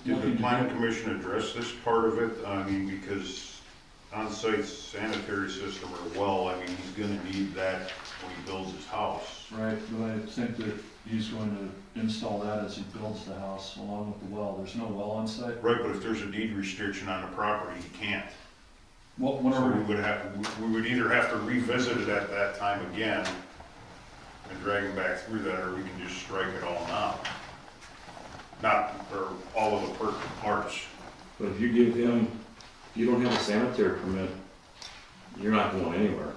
S5: Did the planning commission address this part of it? I mean, because on-site sanitary system or well, I mean, he's gonna need that when he builds his house.
S3: Right, but I think that he's going to install that as he builds the house along with the well. There's no well on site.
S5: Right, but if there's a deed restriction on the property, he can't.
S3: Well,
S5: So
S3: whenever,
S5: we would either have to revisit it at that time again and drag him back through that, or we can just strike it all now. Not, or all of the pertinent parts.
S10: But if you give him, if you don't have a sanitary permit, you're not going anywhere.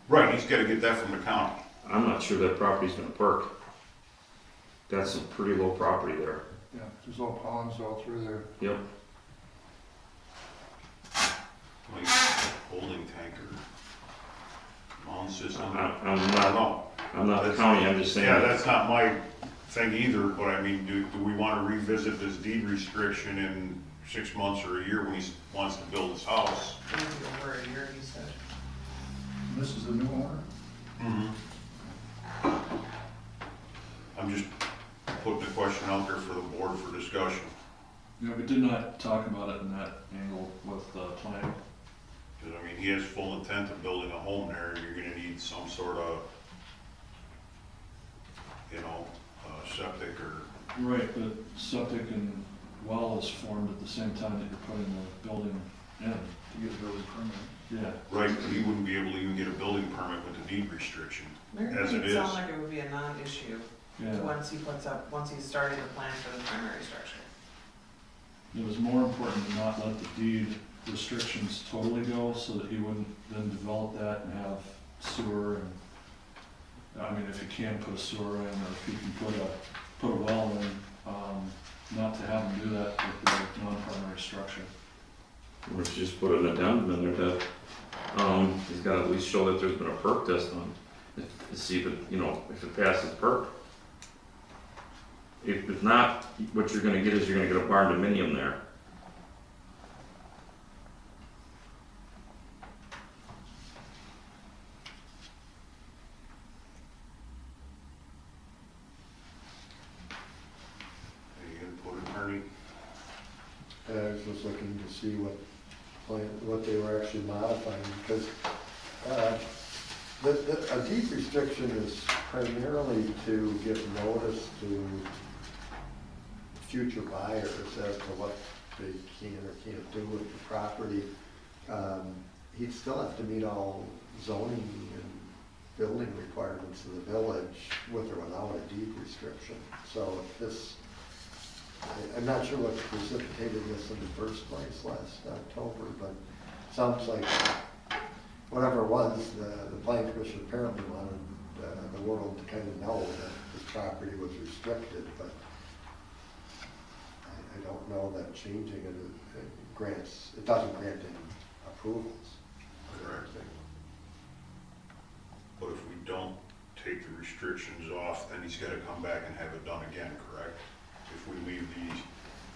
S5: Right, he's gotta get that from the county.
S10: I'm not sure that property's gonna perk. That's some pretty low property there.
S2: Yeah, there's all ponds all through there.
S10: Yep.
S5: Like holding tanker, mound system.
S10: I'm
S5: I don't
S10: not,
S5: know.
S10: I'm not the county, I'm just saying.
S5: Yeah, that's not my thing either, but I mean, do we wanna revisit this deed restriction in 6 months or a year when he wants to build his house?
S11: Maybe over a year, he said.
S2: This is the new owner?
S5: I'm just putting the question out there for the board for discussion.
S3: we did not talk about it in that angle with planning.
S5: Because, I mean, he has full intent of building a home there, and you're gonna need some sort of, septic or,
S3: Right, but septic and well is formed at the same time that you're putting the building in.
S2: To get a building permit.
S3: Yeah,
S5: right, but he wouldn't be able to even get a building permit with the deed restriction,
S11: Mary
S5: as it
S11: made it
S5: is.
S11: sound like it would be a non-issue
S3: yeah.
S11: once he's starting to plan for the primary structure.
S3: It was more important to not let the deed restrictions totally go so that he wouldn't then develop that and have sewer and, I mean, if he can put a sewer in, or if he can put a well in, not to have him do that with the non-primary structure.
S10: Or just put an addendum in there that, he's got to at least show that there's been a perk test on, to see if it, if it passes perk. If not, what you're gonna get is you're gonna get a barn dominium there.
S5: Any input, attorney?
S13: And I was just looking to see what they were actually modifying, because a deed restriction is primarily to give notice to future buyers as to what they can or can't do with the property. He'd still have to meet all zoning and building requirements of the village with or without a deed restriction. So if this, I'm not sure what precipitated this in the first place last October, but sounds like whatever it was, the planning commission apparently wanted the world to kind of know that this property was restricted, but I don't know that changing it grants, it doesn't grant any approvals.
S5: Correct. But if we don't take the restrictions off, then he's gotta come back and have it done again, correct? If we leave these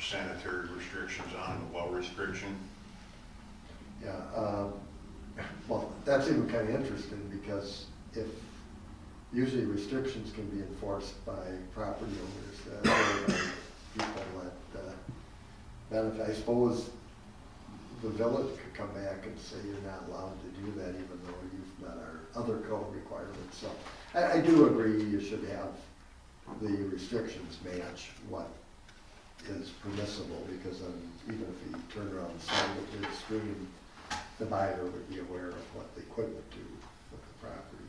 S5: sanitary restrictions on, the well restriction,
S13: Yeah, well, that's even kind of interesting because if, usually restrictions can be enforced by property owners, or by people that benefit. I suppose the village could come back and say you're not allowed to do that even though you've met our other code requirements. So I do agree you should have the restrictions match what is permissible, because then even if you turn around and sell it midstream, the buyer would be aware of what they couldn't do with the property.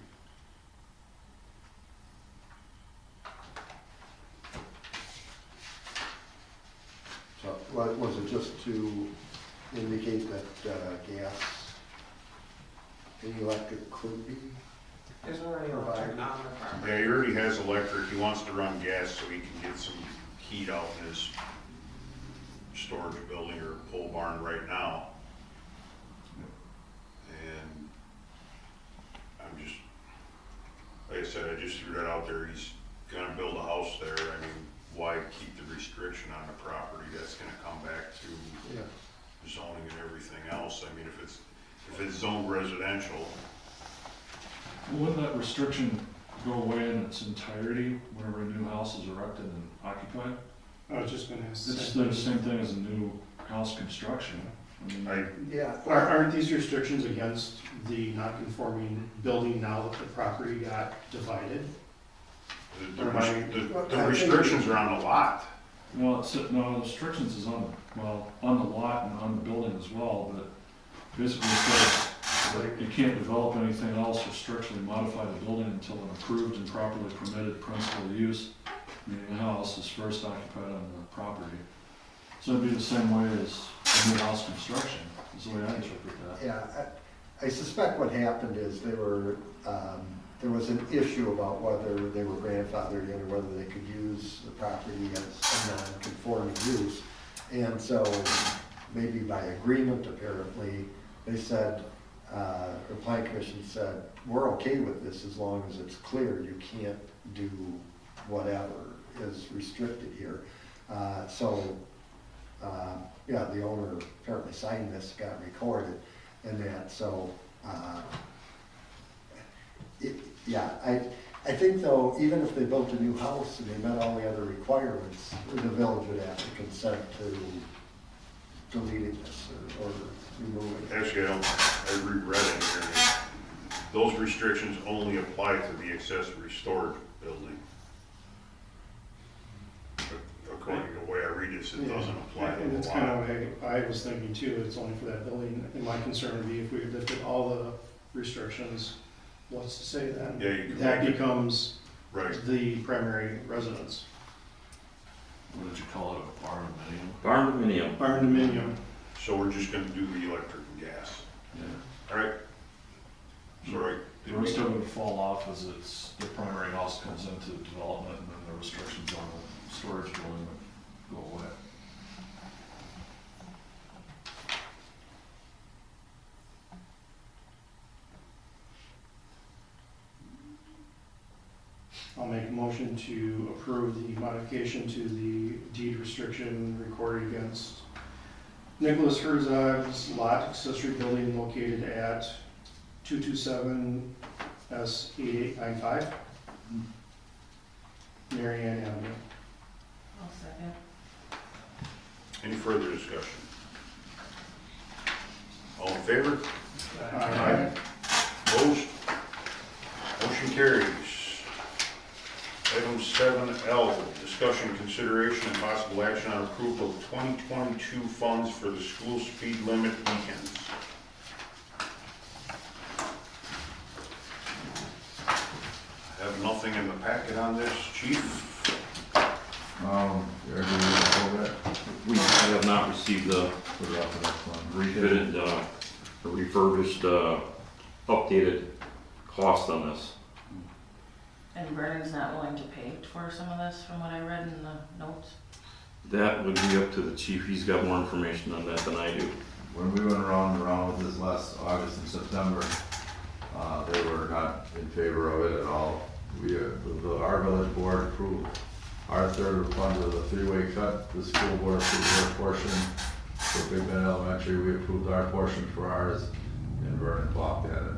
S13: So what was it, just to indicate that gas and electric could be?
S11: There's already electric on the property.
S5: yeah, he already has electric, he wants to run gas so he can get some heat out in his storage building or pole barn right now. And I'm just, like I said, I just threw that out there, he's gonna build a house there, I mean, why keep the restriction on the property? That's gonna come back to
S13: Yeah.
S5: zoning and everything else. I mean, if it's zoned residential,
S3: Wouldn't that restriction go away in its entirety whenever a new house is erected and occupied?
S14: I was just gonna ask.
S3: It's the same thing as a new house construction. I mean,
S13: Yeah.
S14: Aren't these restrictions against the non-conforming building now that the property got divided?
S5: the restrictions are on the lot.
S3: Well, no, the restrictions is on the lot and on the building as well, but basically it says you can't develop anything else or structurally modify the building until an approved and properly permitted principal use, meaning a house, is first occupied on the property. So it'd be the same way as a new house construction, is the way I interpret that.
S13: Yeah, I suspect what happened is there was an issue about whether they were grandfathered in or whether they could use the property as a non-conforming use. And so maybe by agreement, apparently, they said, the planning commission said, we're okay with this as long as it's clear you can't do whatever is restricted here. Yeah, the owner apparently signed this, got recorded, and that, so, yeah, I think though, even if they built a new house and they met all the other requirements, the village would have to consent to deleting this or removing it.
S5: Actually, I reread it here. Those restrictions only apply to the accessory storage building. According to the way I read this, it doesn't apply to
S14: And
S5: the
S14: it's kind
S5: lot.
S14: of, I was thinking too, it's only for that building, and my concern would be if we lifted all the restrictions, what's to say then?
S5: Yeah, you can
S14: That
S5: make it-
S14: becomes
S5: Right,
S14: the primary residence.
S3: What did you call it, a barn dominium?
S4: Barn dominium.
S14: Barn dominium,
S5: so we're just gonna do the electric and gas.
S3: Yeah.
S5: All right? Sorry.
S3: The rest of it would fall off as the primary house comes into development, and then the restrictions on the storage building would go away.
S14: I'll make a motion to approve the modification to the deed restriction recorded against Nicholas Herzog's lot accessory building located at 227 S 8895, Mary Ann Avenue.
S15: I'll second.
S5: Any further discussion? All in favor?
S14: Aye.
S5: Opposed? Motion carries. Item 7L, discussion, consideration, and possible action on approval of 2022 funds for the school speed limit weekends. I have nothing in the packet on this, chief.
S12: Eric, you want to go back?
S10: We have not received the
S12: Put it off the next one.
S10: refitted, refurbished, updated cost on this.
S15: And Vernon's not willing to pay for some of this, from what I read in the notes.
S10: That would be up to the chief. He's got more information on that than I do.
S12: When we went around and around with this last August and September, they were not in favor of it at all. Our village board approved our third of funds of the three-way cut. The school board approved their portion for Big Bend Elementary. We approved our portion for ours, and Vernon balked at it.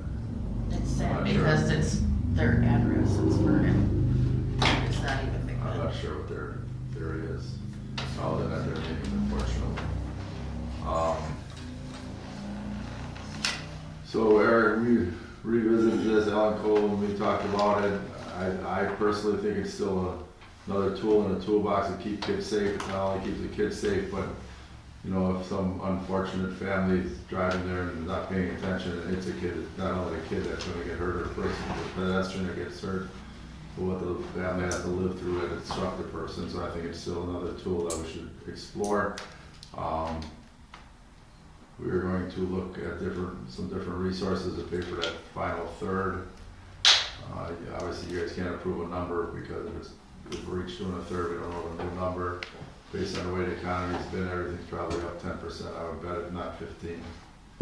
S15: It's sad
S12: Not sure.
S15: because it's their address, it's Vernon. It's not even Big
S12: I'm
S15: Bend.
S12: not sure what their theory is, other than at their meeting, unfortunately. So Eric, we revisited this, Alan Cole, when we talked about it. I personally think it's still another tool in the toolbox to keep kids safe. It not only keeps the kids safe, but you know, if some unfortunate family is driving there and not paying attention and hits a kid, it's not only the kid that's gonna get hurt or the person, but the pedestrian that gets hurt. But what the family has to live through and instruct the person, so I think it's still another tool that we should explore. We are going to look at some different resources to pay for that final third. Obviously, you guys can't approve a number because if we're each doing a third, we don't know the new number. Based on the way the economy's been, everything's probably up 10%. I would bet if not 15.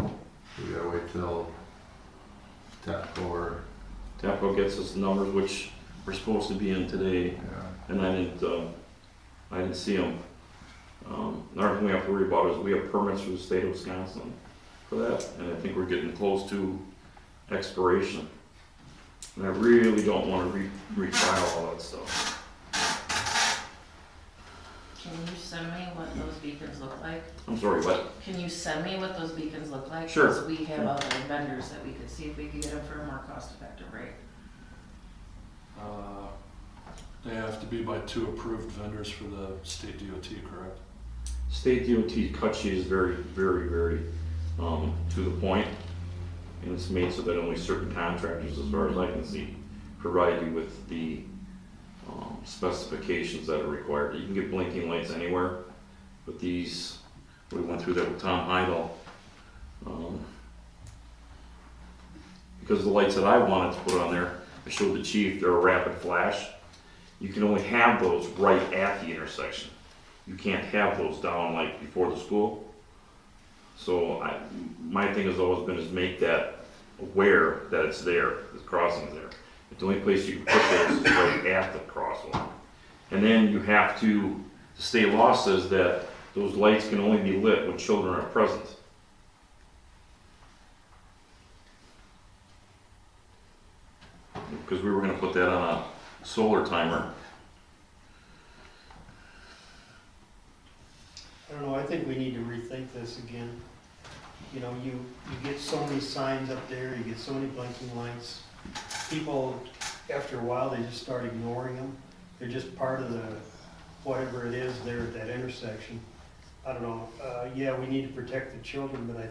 S12: We gotta wait till
S10: TAPCO gets us the numbers, which we're supposed to be in today,
S12: yeah.
S10: and I didn't see them. Another thing we have to worry about is we have permits for the state of Wisconsin for that, and I think we're getting close to expiration. And I really don't want to refile all that stuff.
S15: Can you send me what those beacons look like?
S10: I'm sorry, what?
S15: Can you send me what those beacons look like?
S10: Sure.
S15: Because we have other vendors that we could see if we could get them for a more cost-effective rate.
S3: They have to be by 2 approved vendors for the state DOT, correct?
S10: State DOT cut sheet is very, very, very to the point, and it's made so that only certain contractors, as far as I can see, provide you with the specifications that are required. You can get blinking lights anywhere, but these, we went through that with Tom Heidel. Because the lights that I wanted to put on there, I showed the chief, they're a rapid flash. You can only have those right at the intersection. You can't have those down like before the school. So my thing has always been is make that aware that it's there, the crossing's there. The only place you can put those is right at the crosswalk. And then you have to, the state law says that those lights can only be lit when children are present. Because we were gonna put that on a solar timer.
S1: I don't know, I think we need to rethink this again. You know, you get so many signs up there, you get so many blinking lights. People, after a while, they just start ignoring them. They're just part of the, whatever it is there at that intersection. I don't know, yeah, we need to protect the children, but I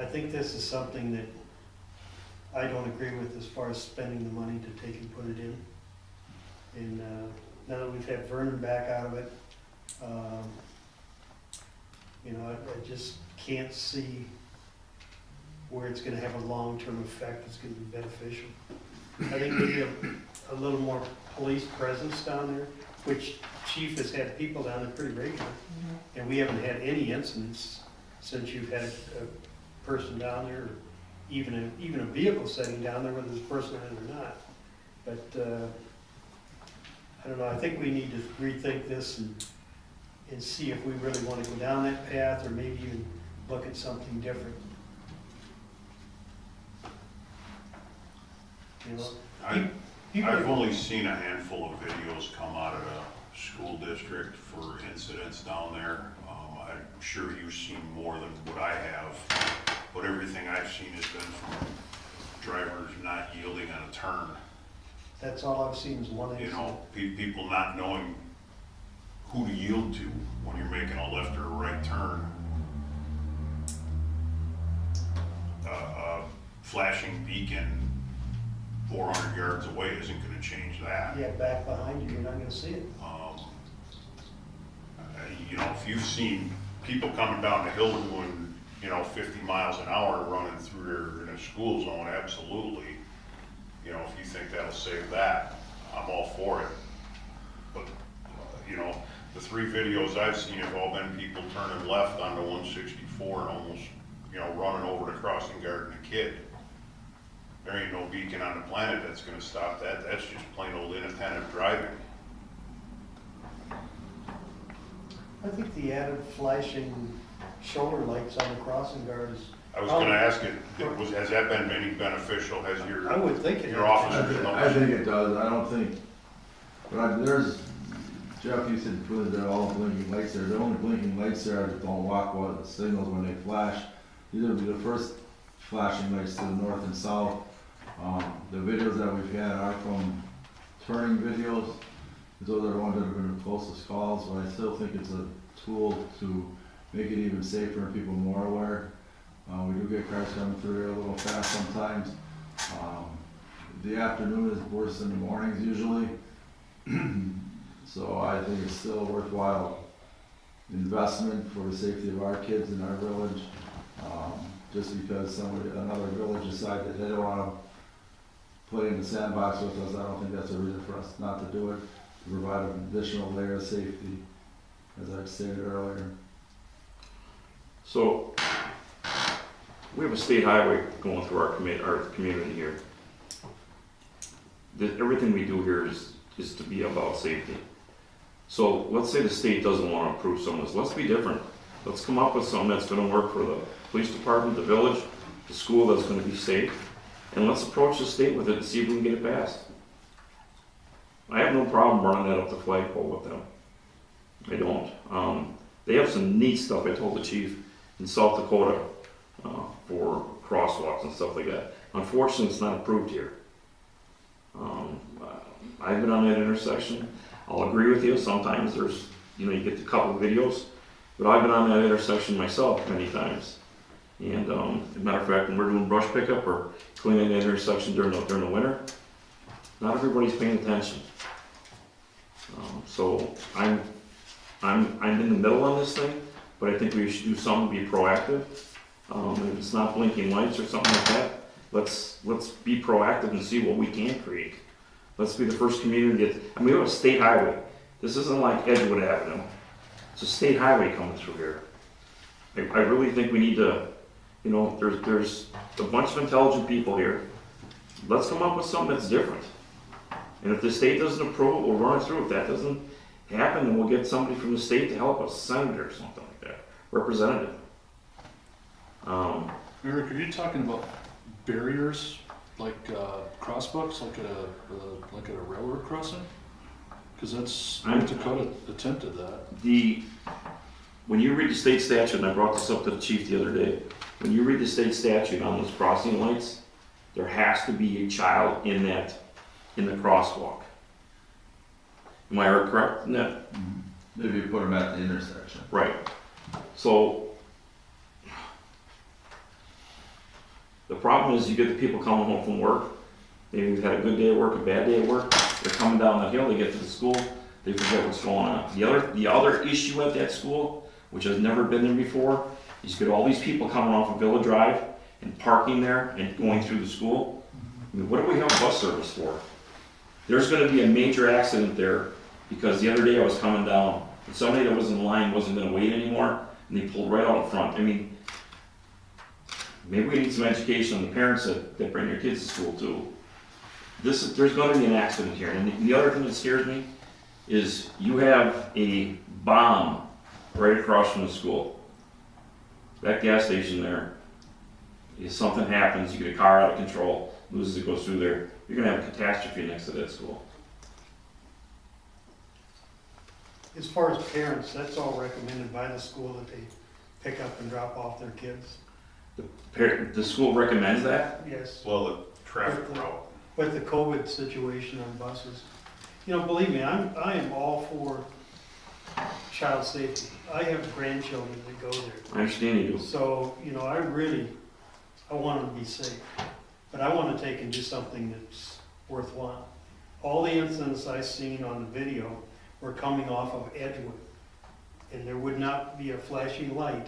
S1: think this is something that I don't agree with as far as spending the money to take and put it in. And now that we've had Vernon back out of it, you know, I just can't see where it's gonna have a long-term effect that's gonna be beneficial. I think maybe a little more police presence down there, which Chief has had people down there pretty regularly. And we haven't had any incidents since you've had a person down there, or even a vehicle sitting down there, whether there's a person in it or not. But, I don't know, I think we need to rethink this and see if we really want to go down that path, or maybe even look at something different. You know,
S5: I've only seen a handful of videos come out of the school district for incidents down there. I'm sure you've seen more than what I have, but everything I've seen has been from drivers not yielding on a turn.
S1: That's all I've seen is one
S5: You
S1: incident.
S5: know, people not knowing who to yield to when you're making a left or a right turn. Flashing beacon 400 yards away isn't gonna change that.
S1: Yeah, back behind you, you're not gonna see it.
S5: You know, if you've seen people coming down the hill doing, 50 miles an hour running through in a school zone, absolutely. You know, if you think that'll save that, I'm all for it. But, the 3 videos I've seen have all been people turning left onto 164 and almost, running over the crossing guard and a kid. There ain't no beacon on the planet that's gonna stop that. That's just plain old inattentive driving.
S1: I think the added flashing shoulder lights on the crossing guard is.
S5: I was gonna ask it, has that been any beneficial? Has
S1: I would think it.
S5: your officers
S12: I think it does, I don't think, there's, Jeff, you said they're all blinking lights there, the only blinking lights there that don't walk while the signals when they flash. These will be the first flashing lights to the north and south. The videos that we've had are from turning videos. Those are the ones that have been the closest calls, but I still think it's a tool to make it even safer and people more aware. We do get cars coming through here a little fast sometimes. The afternoon is worse than the mornings usually. So I think it's still a worthwhile investment for the safety of our kids in our village. Just because another village decided that they don't want to play in the sandbox with us, I don't think that's a reason for us not to do it, to provide an additional layer of safety, as I've stated earlier.
S10: So, we have a state highway going through our community here. Everything we do here is to be about safety. So let's say the state doesn't want to approve some of this. Let's be different. Let's come up with something that's going to work for the police department, the village, the school that's going to be safe. And let's approach the state with it and see if we can get it passed. I have no problem running that up the flagpole with them. I don't. They have some neat stuff, I told the chief, in South Dakota for crosswalks and stuff like that. Unfortunately, it's not approved here. I've been on that intersection. I'll agree with you, sometimes there's, you get a couple of videos, but I've been on that intersection myself many times. And as a matter of fact, when we're doing brush pickup or cleaning that intersection during the winter, not everybody's paying attention. So I'm in the middle on this thing, but I think we should do something to be proactive. If it's not blinking lights or something like that, let's be proactive and see what we can create. Let's be the first community we have a state highway. This isn't like Edgewood Avenue. It's a state highway coming through here. I really think we need to, there's a bunch of intelligent people here. Let's come up with something that's different. And if the state doesn't approve it, we'll run it through. If that doesn't happen, then we'll get somebody from the state to help us, a senator or something like that, representative.
S3: Eric, are you talking about barriers, like crosswalks, like at a railroad crossing? Because North Dakota attempted that. When you read the state statute, and I brought this up to the chief the other day, when you read the state statute on those crossing lights, there has to be a child in the crosswalk. Am I correct in that?
S12: Maybe you put them at the intersection.
S10: Right. So, the problem is you get the people coming home from work, they've had a good day at work, a bad day at work, they're coming down the hill, they get to the school, they forget what's going on. The other issue at that school, which has never been there before, is you get all these people coming off of Villa Drive and parking there and going through the school. What do we have bus service for? There's gonna be a major accident there, because the other day I was coming down, and somebody that was in line wasn't gonna wait anymore, and they pulled right out in front. Maybe we need some education on the parents that bring their kids to school too. There's gonna be an accident here, and the other thing that scares me is you have a bomb right across from the school. That gas station there, if something happens, you get a car out of control, loses it, goes through there, you're gonna have a catastrophe next to that school.
S1: As far as parents, that's all recommended by the school that they pick up and drop off their kids.
S10: The school recommends that?
S1: Yes.
S5: Well, the traffic route.
S1: with the COVID situation on buses. You know, believe me, I am all for child safety. I have grandchildren that go there.
S10: I understand you do.
S1: So, you know, I want them to be safe, but I want to take and do something that's worthwhile. All the incidents I seen on the video were coming off of Edgewood, and there would not be a flashing light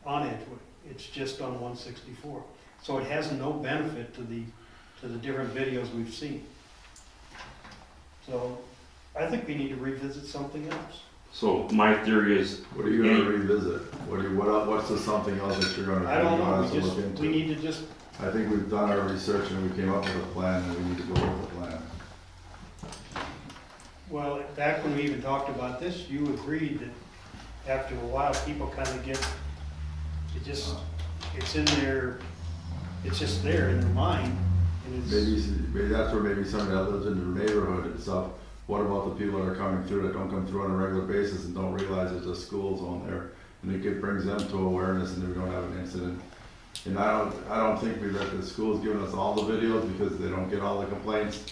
S1: on Edgewood. It's just on 164. So it has no benefit to the different videos we've seen. So I think we need to revisit something else.
S10: So my theory is,
S12: What are you gonna revisit? What's the something else that you're gonna,
S1: I don't
S12: you want
S1: know,
S12: us to look into?
S1: we need to just,
S12: I think we've done our research and we came up with a plan and we need to go with the plan.
S1: well, back when we even talked about this, you agreed that after a while, people kind of get, it's in their, it's just there in their mind. And it's,
S12: Maybe that's where maybe somebody that lives in their neighborhood and stuff. What about the people that are coming through that don't come through on a regular basis and don't realize there's a school zone there? And it brings them to awareness and we don't have an incident. And I don't think that the school's giving us all the videos because they don't get all the complaints.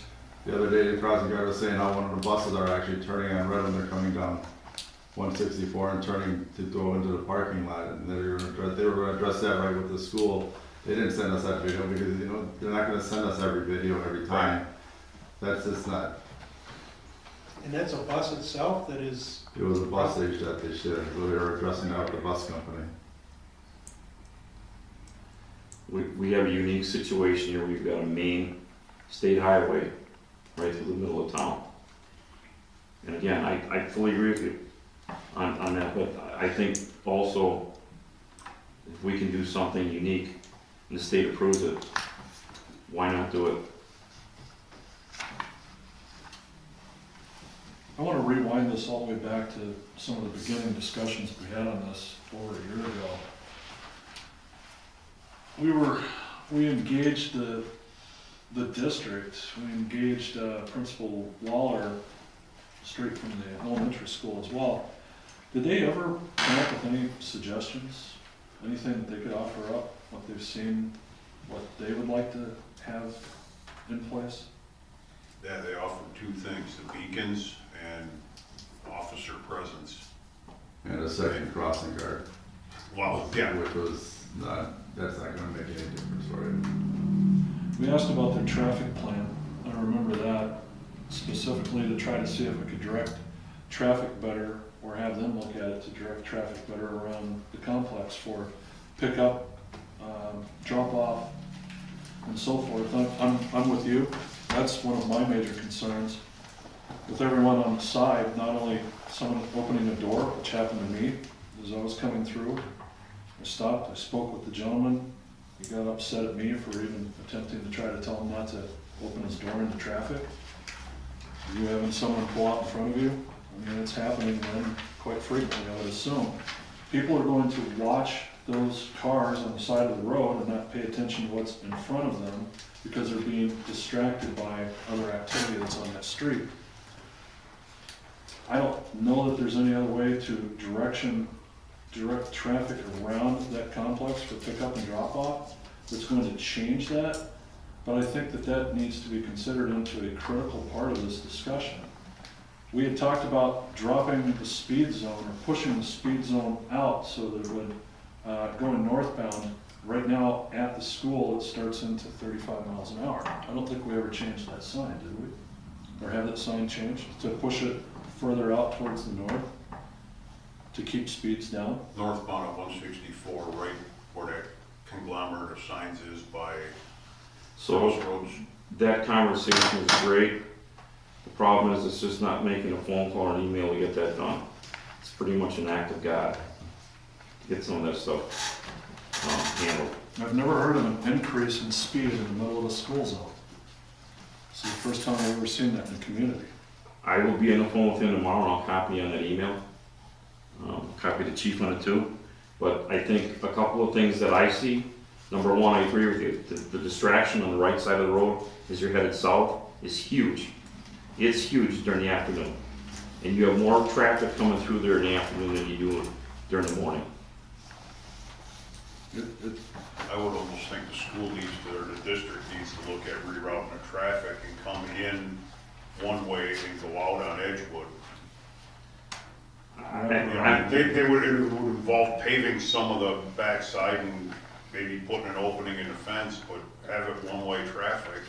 S12: The other day, the crossing guard was saying how one of the buses are actually turning on red when they're coming down 164 and turning to go into the parking lot. And they were gonna address that right with the school. They didn't send us that video because, you know, they're not gonna send us every video every time. That's just not.
S1: and that's a bus itself that is,
S12: It was a bus that they should, so they were addressing that with the bus company.
S10: we have a unique situation here. We've got a main state highway right through the middle of town. And again, I fully agree with you on that, but I think also if we can do something unique and the state approves it, why not do it?
S3: I want to rewind this all the way back to some of the beginning discussions we had on this over a year ago. We engaged the district, we engaged Principal Lawler straight from the elementary school as well. Did they ever come up with any suggestions? Anything that they could offer up, what they've seen, what they would like to have in place?
S5: Yeah, they offered two things, the beacons and officer presence.
S12: And a second crossing guard.
S5: Well, yeah,
S12: Which was that's not gonna make any difference for you.
S3: We asked about their traffic plan. I remember that specifically to try to see if we could direct traffic better or have them look at it to direct traffic better around the complex for pickup, drop off, and so forth. I'm with you. That's one of my major concerns. With everyone on the side, not only someone opening a door, which happened to me as I was coming through. I stopped, I spoke with the gentleman. He got upset at me for even attempting to try to tell him not to open his door into traffic. You having someone pull out in front of you? I mean, it's happening then quite frequently, I would assume. People are going to watch those cars on the side of the road and not pay attention to what's in front of them because they're being distracted by other activity that's on that street. I don't know that there's any other way to direct traffic around that complex for pickup and drop off that's going to change that, but I think that needs to be considered into a critical part of this discussion. We had talked about dropping the speed zone or pushing the speed zone out so that it would, going northbound, right now at the school, it starts into 35 miles an hour. I don't think we ever changed that sign, did we? Or have that sign changed to push it further out towards the north to keep speeds down?
S5: northbound of 164, right where that conglomerate of signs is by Crossroads.
S10: That conversation is great. The problem is it's just not making a phone call or an email to get that done. It's pretty much an act of God to get some of that stuff handled.
S3: I've never heard of an increase in speed in the middle of the school zone. This is the first time I've ever seen that in the community.
S10: I will be on the phone with him tomorrow and I'll copy on that email. Copy the chief on it too. But I think a couple of things that I see. Number one, I agree with you. The distraction on the right side of the road as you're headed south is huge. It's huge during the afternoon. And you have more traffic coming through there in the afternoon than you do during the morning.
S5: I would almost think the school needs to, or the district needs to look at rerouting the traffic and come in one way and go out on Edgewood. They would, it would involve paving some of the backside and maybe putting an opening in the fence, but have it one-way traffic.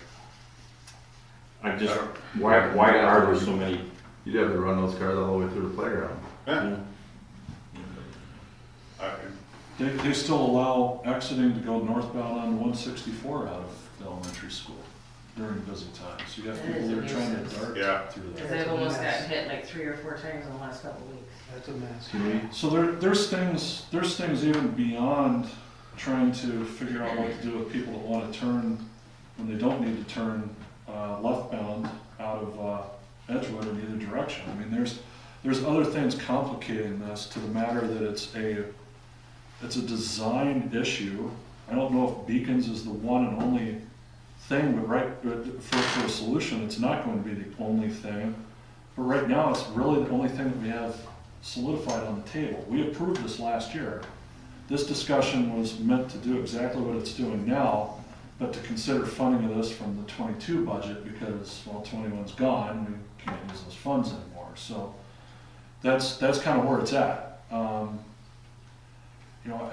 S10: I just, why are there so many?
S12: You'd have to run those cars all the way through the playground.
S5: Yeah.
S3: They still allow exiting to go northbound on 164 out of the elementary school during busy times. You have
S15: That
S3: people
S15: is
S3: that
S15: a
S3: are trying
S15: nuisance.
S3: to dart
S5: Yeah.
S3: through
S15: Because
S3: there.
S15: they've almost gotten hit like 3 or 4 times in the last couple of weeks.
S1: That's a mess.
S3: So there's things even beyond trying to figure out what to do with people that want to turn when they don't need to turn leftbound out of Edgewood in either direction. I mean, there's other things complicating this to the matter that it's a design issue. I don't know if beacons is the one and only thing, but for a solution, it's not going to be the only thing. But right now, it's really the only thing that we have solidified on the table. We approved this last year. This discussion was meant to do exactly what it's doing now, but to consider funding of this from the 22 budget because, well, 21's gone, we can't use those funds anymore. So that's kind of where it's at. You know,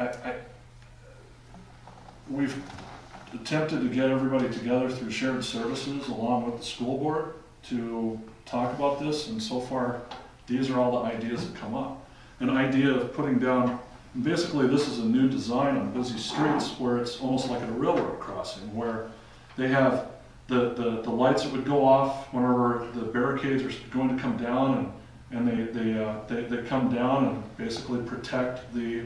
S3: we've attempted to get everybody together through shared services along with the school board to talk about this, and so far, these are all the ideas that come up. An idea of putting down, basically this is a new design on busy streets where it's almost like at a railroad crossing, where they have the lights that would go off whenever the barricades are going to come down, and they come down and basically protect the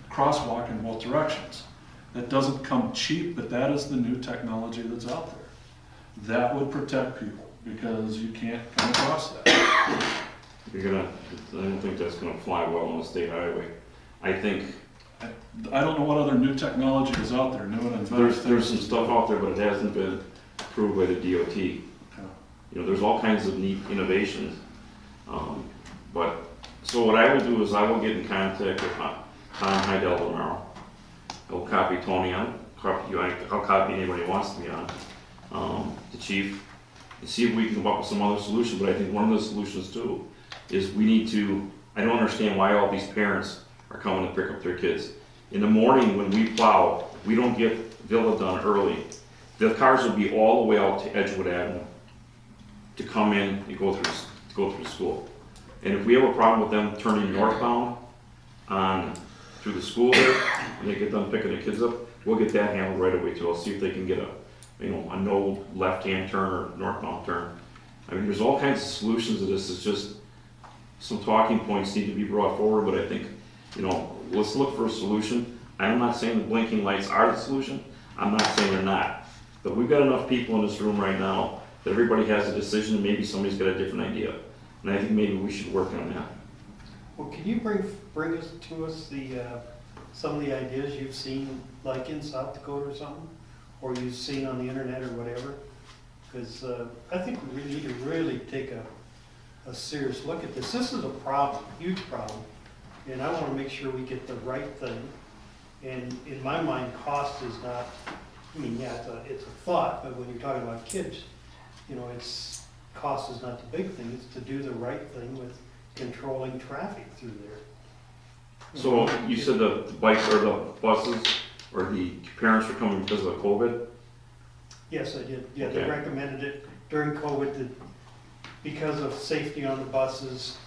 S3: crosswalk in both directions. That doesn't come cheap, but that is the new technology that's out there. That would protect people because you can't come across that.
S10: I don't think that's gonna fly well on the state highway. I think
S3: I don't know what other new technology is out there, new and inventive.
S10: there's some stuff out there, but it hasn't been approved by the DOT. You know, there's all kinds of neat innovations. So what I will do is I will get in contact with Tom Heidel tomorrow. I'll copy Tony on, copy you, I'll copy anybody who wants to be on, the chief, and see if we can come up with some other solution. But I think one of the solutions too is we need to, I don't understand why all these parents are coming to pick up their kids. In the morning when we plow, we don't get Villa done early. The cars will be all the way out to Edgewood Avenue to come in and go through school. And if we have a problem with them turning northbound through the school there, and they get done picking the kids up, we'll get that handled right away too. I'll see if they can get a no left-hand turn or northbound turn. I mean, there's all kinds of solutions to this. It's just some talking points need to be brought forward, but I think, let's look for a solution. I'm not saying the blinking lights are the solution. I'm not saying they're not. But we've got enough people in this room right now that everybody has a decision and maybe somebody's got a different idea. And I think maybe we should work on that.
S1: Well, can you bring us to us some of the ideas you've seen, like in South Dakota or something, or you've seen on the internet or whatever? Because I think we need to really take a serious look at this. This is a problem, huge problem, and I want to make sure we get the right thing. And in my mind, cost is not. I mean, yeah, it's a thought, but when you're talking about kids, cost is not the big thing. It's to do the right thing with controlling traffic through there.
S10: So you said the bikes or the buses or the parents were coming because of the COVID?
S1: Yes, I did. Yeah, they
S10: Okay.
S1: recommended it during COVID because of safety on the buses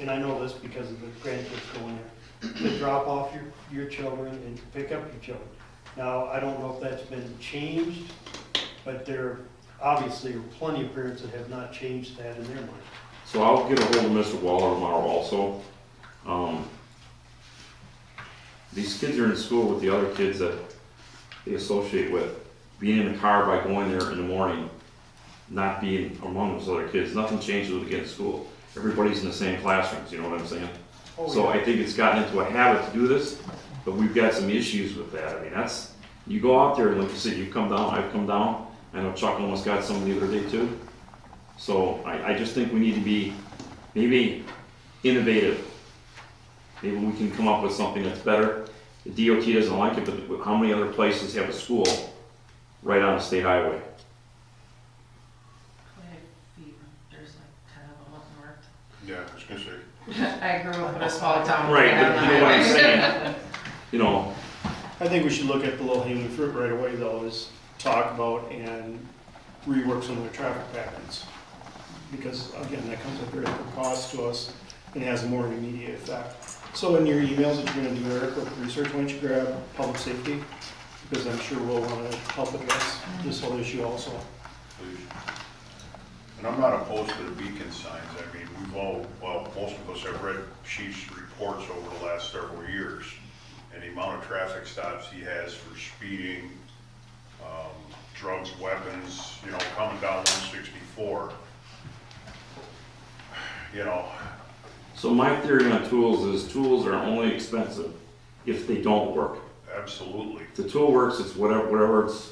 S1: and I know this because of the grandkids going there, to drop off your children and to pick up your children. Now, I don't know if that's been changed, but there obviously are plenty of parents that have not changed that in their mind.
S10: So I'll get a hold of Mr. Waller tomorrow also. These kids are in school with the other kids that they associate with. Being in the car by going there in the morning, not being among those other kids, nothing changes when they get in school. Everybody's in the same classrooms, you know what I'm saying?
S1: Oh,
S10: So
S1: yeah.
S10: I think it's gotten into a habit to do this, but we've got some issues with that. I mean, you go out there and like you said, you've come down, I've come down. I know Chuck almost got some the other day too. So I just think we need to be maybe innovative. Maybe we can come up with something that's better. The DOT doesn't like it, but how many other places have a school right on a state highway?
S15: There's like 10 of them up north.
S5: Yeah, I was gonna say.
S15: I grew up in a small town.
S10: Right,
S15: and
S10: but you know what I'm saying? You know,
S14: I think we should look at the low hanging fruit right away though, is talk about and rework some of the traffic patterns. Because again, that comes at very little cost to us and has a more immediate effect. So in your emails that you're gonna do, Eric, with research, why don't you grab public safety? Because I'm sure we'll wanna help address this whole issue also.
S5: Please. And I'm not opposed to the beacon signs. I mean, we've all, well, most of us have read Chief's reports over the last several years. And the amount of traffic stops he has for speeding, drugs, weapons, you know, coming down 164. You know,
S10: so my theory on tools is tools are only expensive if they don't work.
S5: absolutely.
S10: If the tool works, it's whatever it's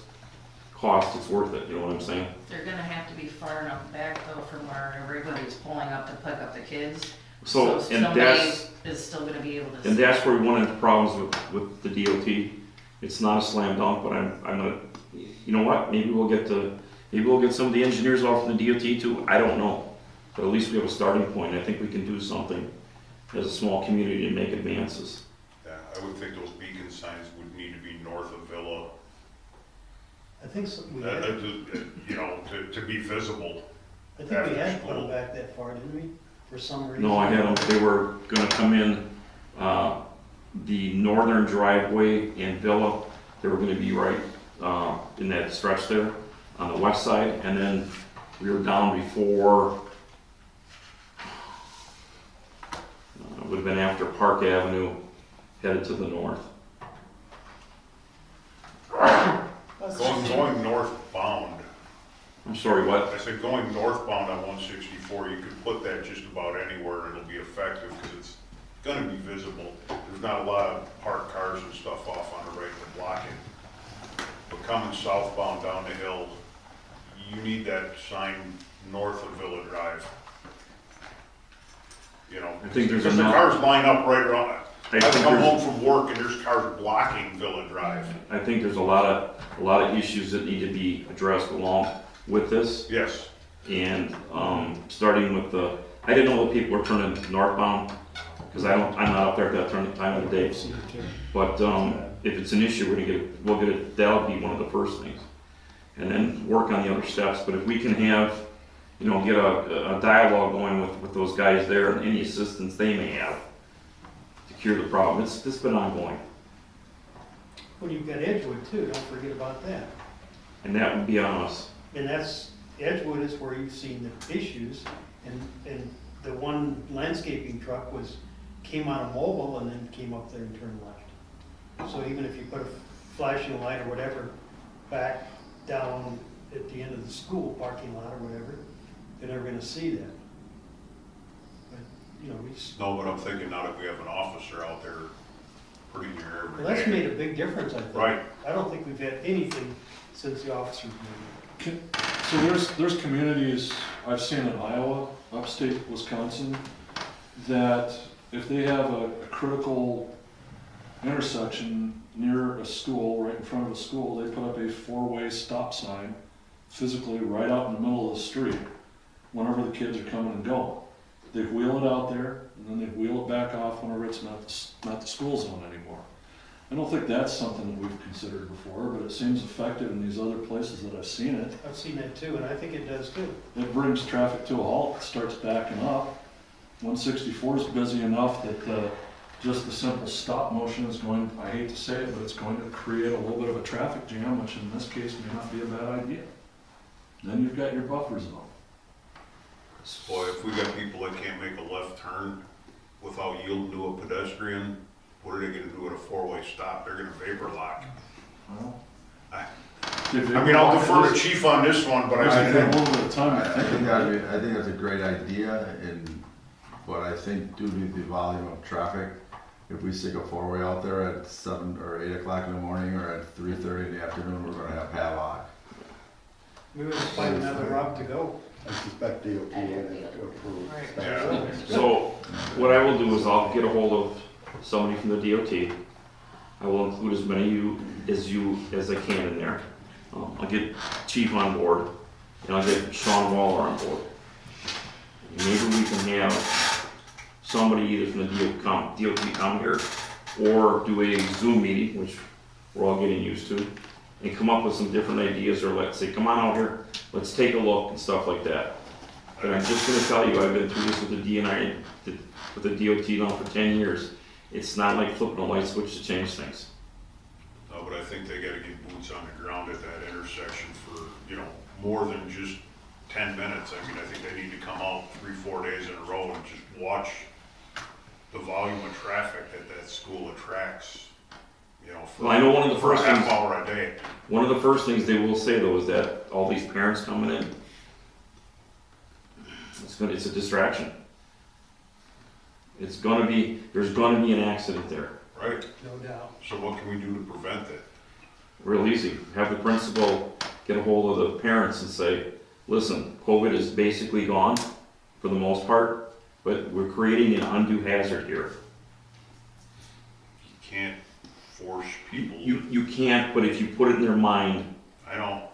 S10: cost, it's worth it, you know what I'm saying?
S15: They're gonna have to be far enough back though from where everybody's pulling up to pick up the kids.
S10: So, and
S15: somebody
S10: that's,
S15: is still gonna be able to.
S10: and that's where one of the problems with the DOT. It's not a slam dunk, but I'm not, you know what, maybe we'll get some of the engineers off from the DOT too, I don't know. But at least we have a starting point, I think we can do something as a small community to make advances.
S5: Yeah, I would think those beacon signs would need to be north of Villa,
S1: I think so, we had,
S5: you know, to be visible.
S1: I think we had put them back that far, didn't we? For some reason.
S10: No, I had them, they were gonna come in, the northern driveway in Villa, they were gonna be right, in that stretch there, on the west side, and then we were down before, it would've been after Park Avenue, headed to the north.
S5: Going northbound,
S10: I'm sorry, what?
S5: I said going northbound on 164, you could put that just about anywhere and it'll be effective because it's gonna be visible. There's not a lot of parked cars and stuff off on the right to block it. But coming southbound down the hill, you need that sign north of Villa Drive. You know,
S10: I think there's
S5: because the
S10: enough-
S5: cars line up right around it.
S10: I
S5: I
S10: think
S5: come
S10: there's-
S5: home from work and there's cars blocking Villa Drive.
S10: I think there's a lot of issues that need to be addressed along with this.
S5: Yes.
S10: And, starting with I didn't know that people were turning northbound, because I'm not up there at that time of the day. But, if it's an issue, we'll get it, that'll be one of the first things. And then work on the other steps, but if we can have, you know, get a dialogue going with those guys there and any assistance they may have to cure the problem, it's been ongoing.
S1: Well, you've got Edgewood too, don't forget about that.
S10: And that would be on us.
S1: And Edgewood is where you've seen the issues, and the one landscaping truck came out of Mobile and then came up there and turned left. So even if you put a flashing light or whatever back down at the end of the school parking lot or whatever, they're never gonna see that. But, you know,
S5: No, but I'm thinking now that we have an officer out there pretty near every
S1: well, that's
S5: day.
S1: made a big difference, I think.
S5: Right.
S1: I don't think we've had anything since the officers moved.
S3: So there's communities I've seen in Iowa, upstate Wisconsin, that if they have a critical intersection near a school, right in front of a school, they put up a 4-way stop sign physically right out in the middle of the street whenever the kids are coming and going. They wheel it out there and then they wheel it back off whenever it's not the school zone anymore. I don't think that's something that we've considered before, but it seems effective in these other places that I've seen it.
S1: I've seen that too, and I think it does too.
S3: It brings traffic to a halt, it starts backing up. 164 is busy enough that just the simple stop motion is going, I hate to say it, but it's going to create a little bit of a traffic jam, which in this case may not be a bad idea. Then you've got your buffer zone.
S5: Boy, if we got people that can't make a left turn without yielding to a pedestrian, what are they gonna do at a 4-way stop? They're gonna vapor lock.
S3: Well,
S5: I mean, I'll defer to chief on this one, but
S3: I
S5: I
S3: think
S5: think,
S3: a little bit of time.
S12: I think that's a great idea, but I think due to the volume of traffic, if we stick a 4-way out there at 7 or 8 o'clock in the morning or at 3:30 in the afternoon, we're gonna have padlock.
S1: We would find another route to go.
S13: I suspect DOT would have to approve.
S5: Yeah.
S10: So what I will do is I'll get a hold of somebody from the DOT. I will include as many you as I can in there. I'll get Chief on board, and I'll get Sean Waller on board. And maybe we can have somebody either from the DOT come here, or do a Zoom meeting, which we're all getting used to, and come up with some different ideas, or let's say, come on out here, let's take a look and stuff like that. But I'm just gonna tell you, I've been through this with the DNI, with the DOT now for 10 years. It's not like flipping a light switch to change things.
S5: No, but I think they gotta get boots on the ground at that intersection for, more than just 10 minutes. I mean, I think they need to come out 3-4 days in a row and just watch the volume of traffic that school attracts, for
S10: Well, I know one of the
S5: for a
S10: first
S5: half
S10: things,
S5: hour a day.
S10: one of the first things they will say though is that all these parents coming in, it's a distraction. There's gonna be an accident there.
S5: Right,
S1: No doubt.
S5: so what can we do to prevent it?
S10: Real easy. Have the principal get a hold of the parents and say, listen, COVID is basically gone for the most part, but we're creating an undue hazard here.
S5: You can't force people.
S10: You can't, but if you put it in their mind,
S5: I know,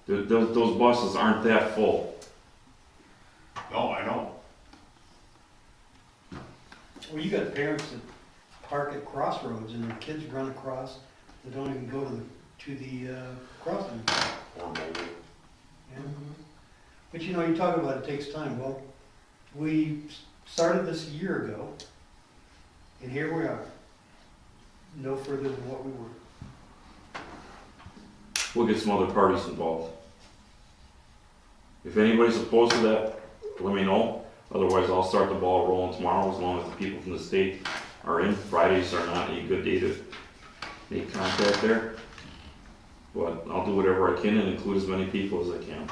S10: those buses aren't that full.
S5: no, I know.
S1: Well, you got parents that park at crossroads and their kids run across, they don't even go to the crossing.
S5: Or mobile.
S1: Yeah. But you talk about it takes time. Well, we started this a year ago, and here we are. No further than what we were.
S10: We'll get some other parties involved. If anybody's opposed to that, let me know. Otherwise, I'll start the ball rolling tomorrow as long as the people from the state are in. Fridays are not a good day to make contact there. But I'll do whatever I can and include as many people as I can.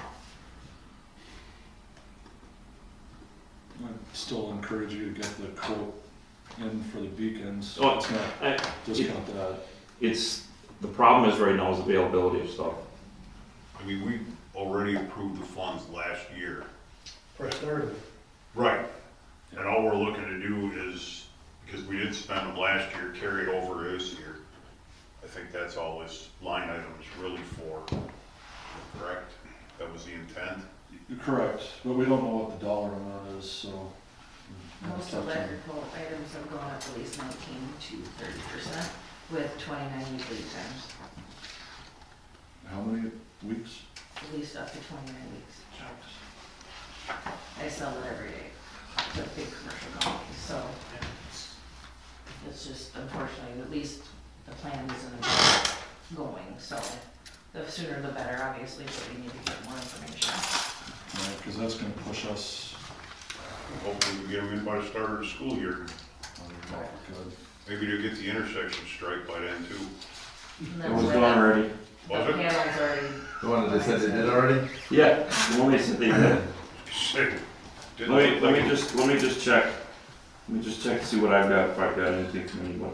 S3: I still encourage you to get the quote in for the beacons.
S10: Oh,
S3: It's not, discount that.
S10: The problem is right now is availability of stuff.
S5: I mean, we already approved the funds last year.
S1: For a start.
S5: Right. And all we're looking to do is, because we did spend them last year, carry it over this year. I think that's all this line item is really for, correct? That was the intent?
S3: Correct, but we don't know what the dollar amount is, so.
S15: Most electrical items have gone up at least 19 to 30% with 29 week lead times,
S3: How many weeks?
S15: at least up to 29 weeks. I sell it every day, the big commercial companies, so it's just unfortunately, at least the plan isn't going, so the sooner the better, obviously, but we need to get more information.
S3: Yeah, because that's gonna push us.
S5: Hopefully we get them in by the start of the school year.
S3: Good.
S5: Maybe they'll get the intersection strike by then too.
S15: And
S10: It
S15: that's
S10: was
S15: where
S10: done already.
S5: Was
S15: the
S5: it?
S15: panel's already.
S12: The one that they said they did already?
S10: Yeah, the one they said they did.
S5: Shit. Didn't
S10: Let
S5: look
S10: me
S5: like it.
S10: just check. Let me just check to see what I've got, if I've got anything from anyone.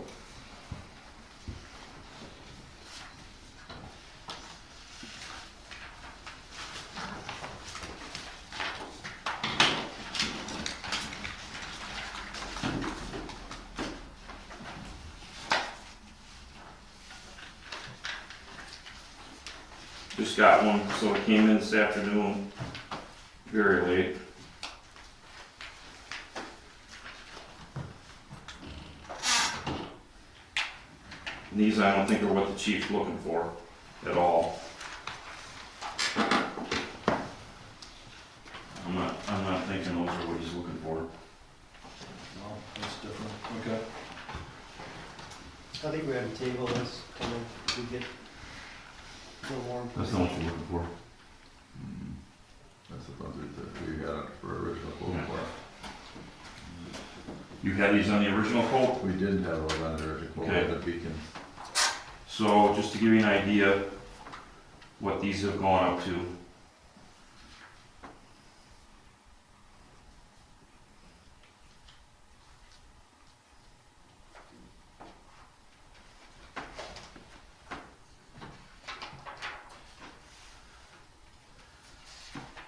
S10: Just got one, so it came in this afternoon, very late. And these I don't think are what the chief's looking for at all. I'm not thinking those are what he's looking for.
S3: No, that's different, okay.
S1: I think we have to table this until we get a little more
S10: That's
S1: information.
S10: not what you're looking for.
S12: That's the ones that we got for original quote
S10: Yeah.
S12: for.
S10: You had these on the original quote?
S12: We didn't have those on the original quote,
S10: Okay.
S12: the beacons.
S10: So just to give you an idea what these have gone up to.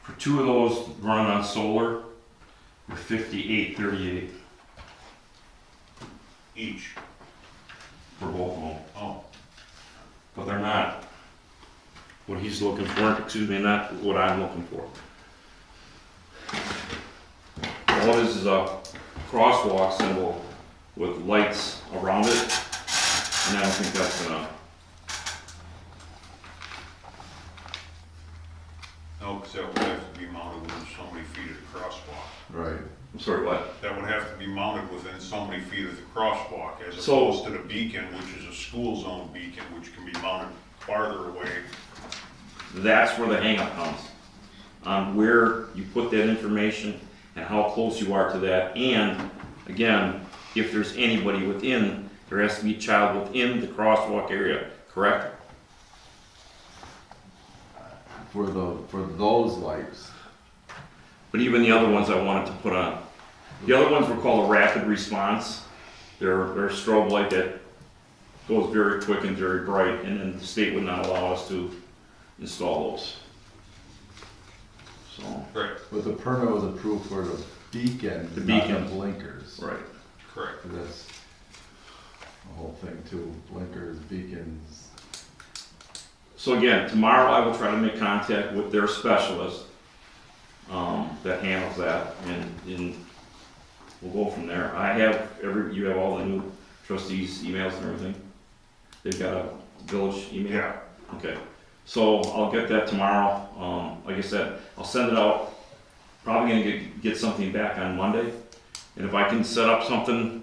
S10: For two of those running on solar, they're $58.38
S5: Each.
S10: he's looking for, excuse me, not what I'm looking for. All it is a crosswalk symbol with lights around it, and I don't think that's enough.
S5: No, because that would have to be mounted within so many feet of the crosswalk.
S12: Right.
S10: I'm sorry, what?
S5: That would have to be mounted within so many feet of the crosswalk, as
S10: So-
S5: opposed to the beacon, which is a school zone beacon, which can be mounted farther away.
S10: That's where the hangup comes, on where you put that information and how close you are to that. And again, if there's anybody within, there has to be a child within the crosswalk area, correct?
S12: For those lights.
S10: But even the other ones I wanted to put on. The other ones were called a rapid response. They're a strobe light that goes very quick and very bright, and then the state would not allow us to install those. So,
S5: Right,
S12: But the permit was approved for the beacon,
S10: The
S12: not the
S10: beacon.
S12: blinkers.
S10: right.
S5: correct.
S12: That's the whole thing too, blinkers, beacons.
S10: So again, tomorrow I will try to make contact with their specialist that handles that, and we'll go from there. You have all the new trustees' emails and everything? They've got a village email?
S5: Yeah,
S10: Okay, so I'll get that tomorrow. Like I said, I'll send it out. Probably gonna get something back on Monday. And if I can set up something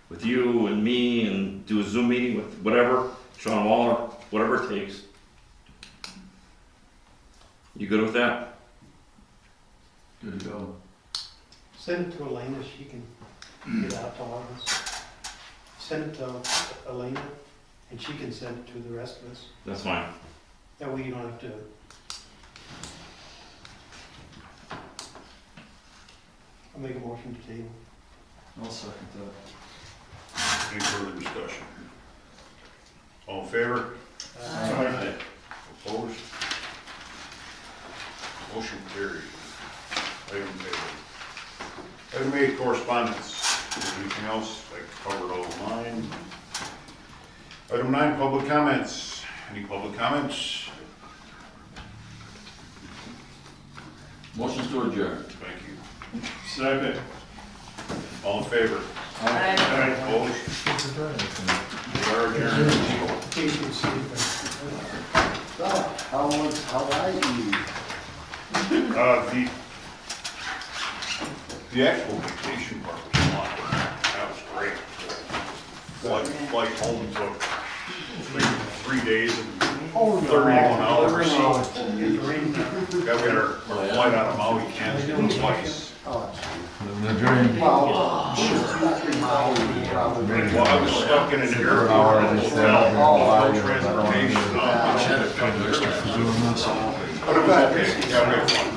S10: with you and me and do a Zoom meeting with whatever, Sean Waller, whatever it takes. You good with that?
S12: Good to go.
S1: Send it to Elena, she can get out to all of us. Send it to Elena, and she can send it to the rest of us.
S10: That's fine.
S1: That way you don't have to. I'll make a motion to table.
S3: I'll second that.
S5: any further discussion? All in favor? Aye. Opposed? Motion carried. Item tabled. Item 8, correspondence. Anything else? I covered all of mine. Item 9, public comments. Any public comments?
S4: Motion to adjourn.
S5: Thank you.
S14: Second.
S5: All in favor?
S15: Aye.
S5: Opposed? We are adjourned.
S13: How I eat?
S5: The actual vacation part was fun. That was great. Flight home took 3 days and 31 hours. Yeah, we had our flight out of Maui, Kansas twice.
S12: The dream.
S13: Well,
S5: Well, I was stuck in an airport in a hotel, no transportation. But it was okay. Yeah, we had fun.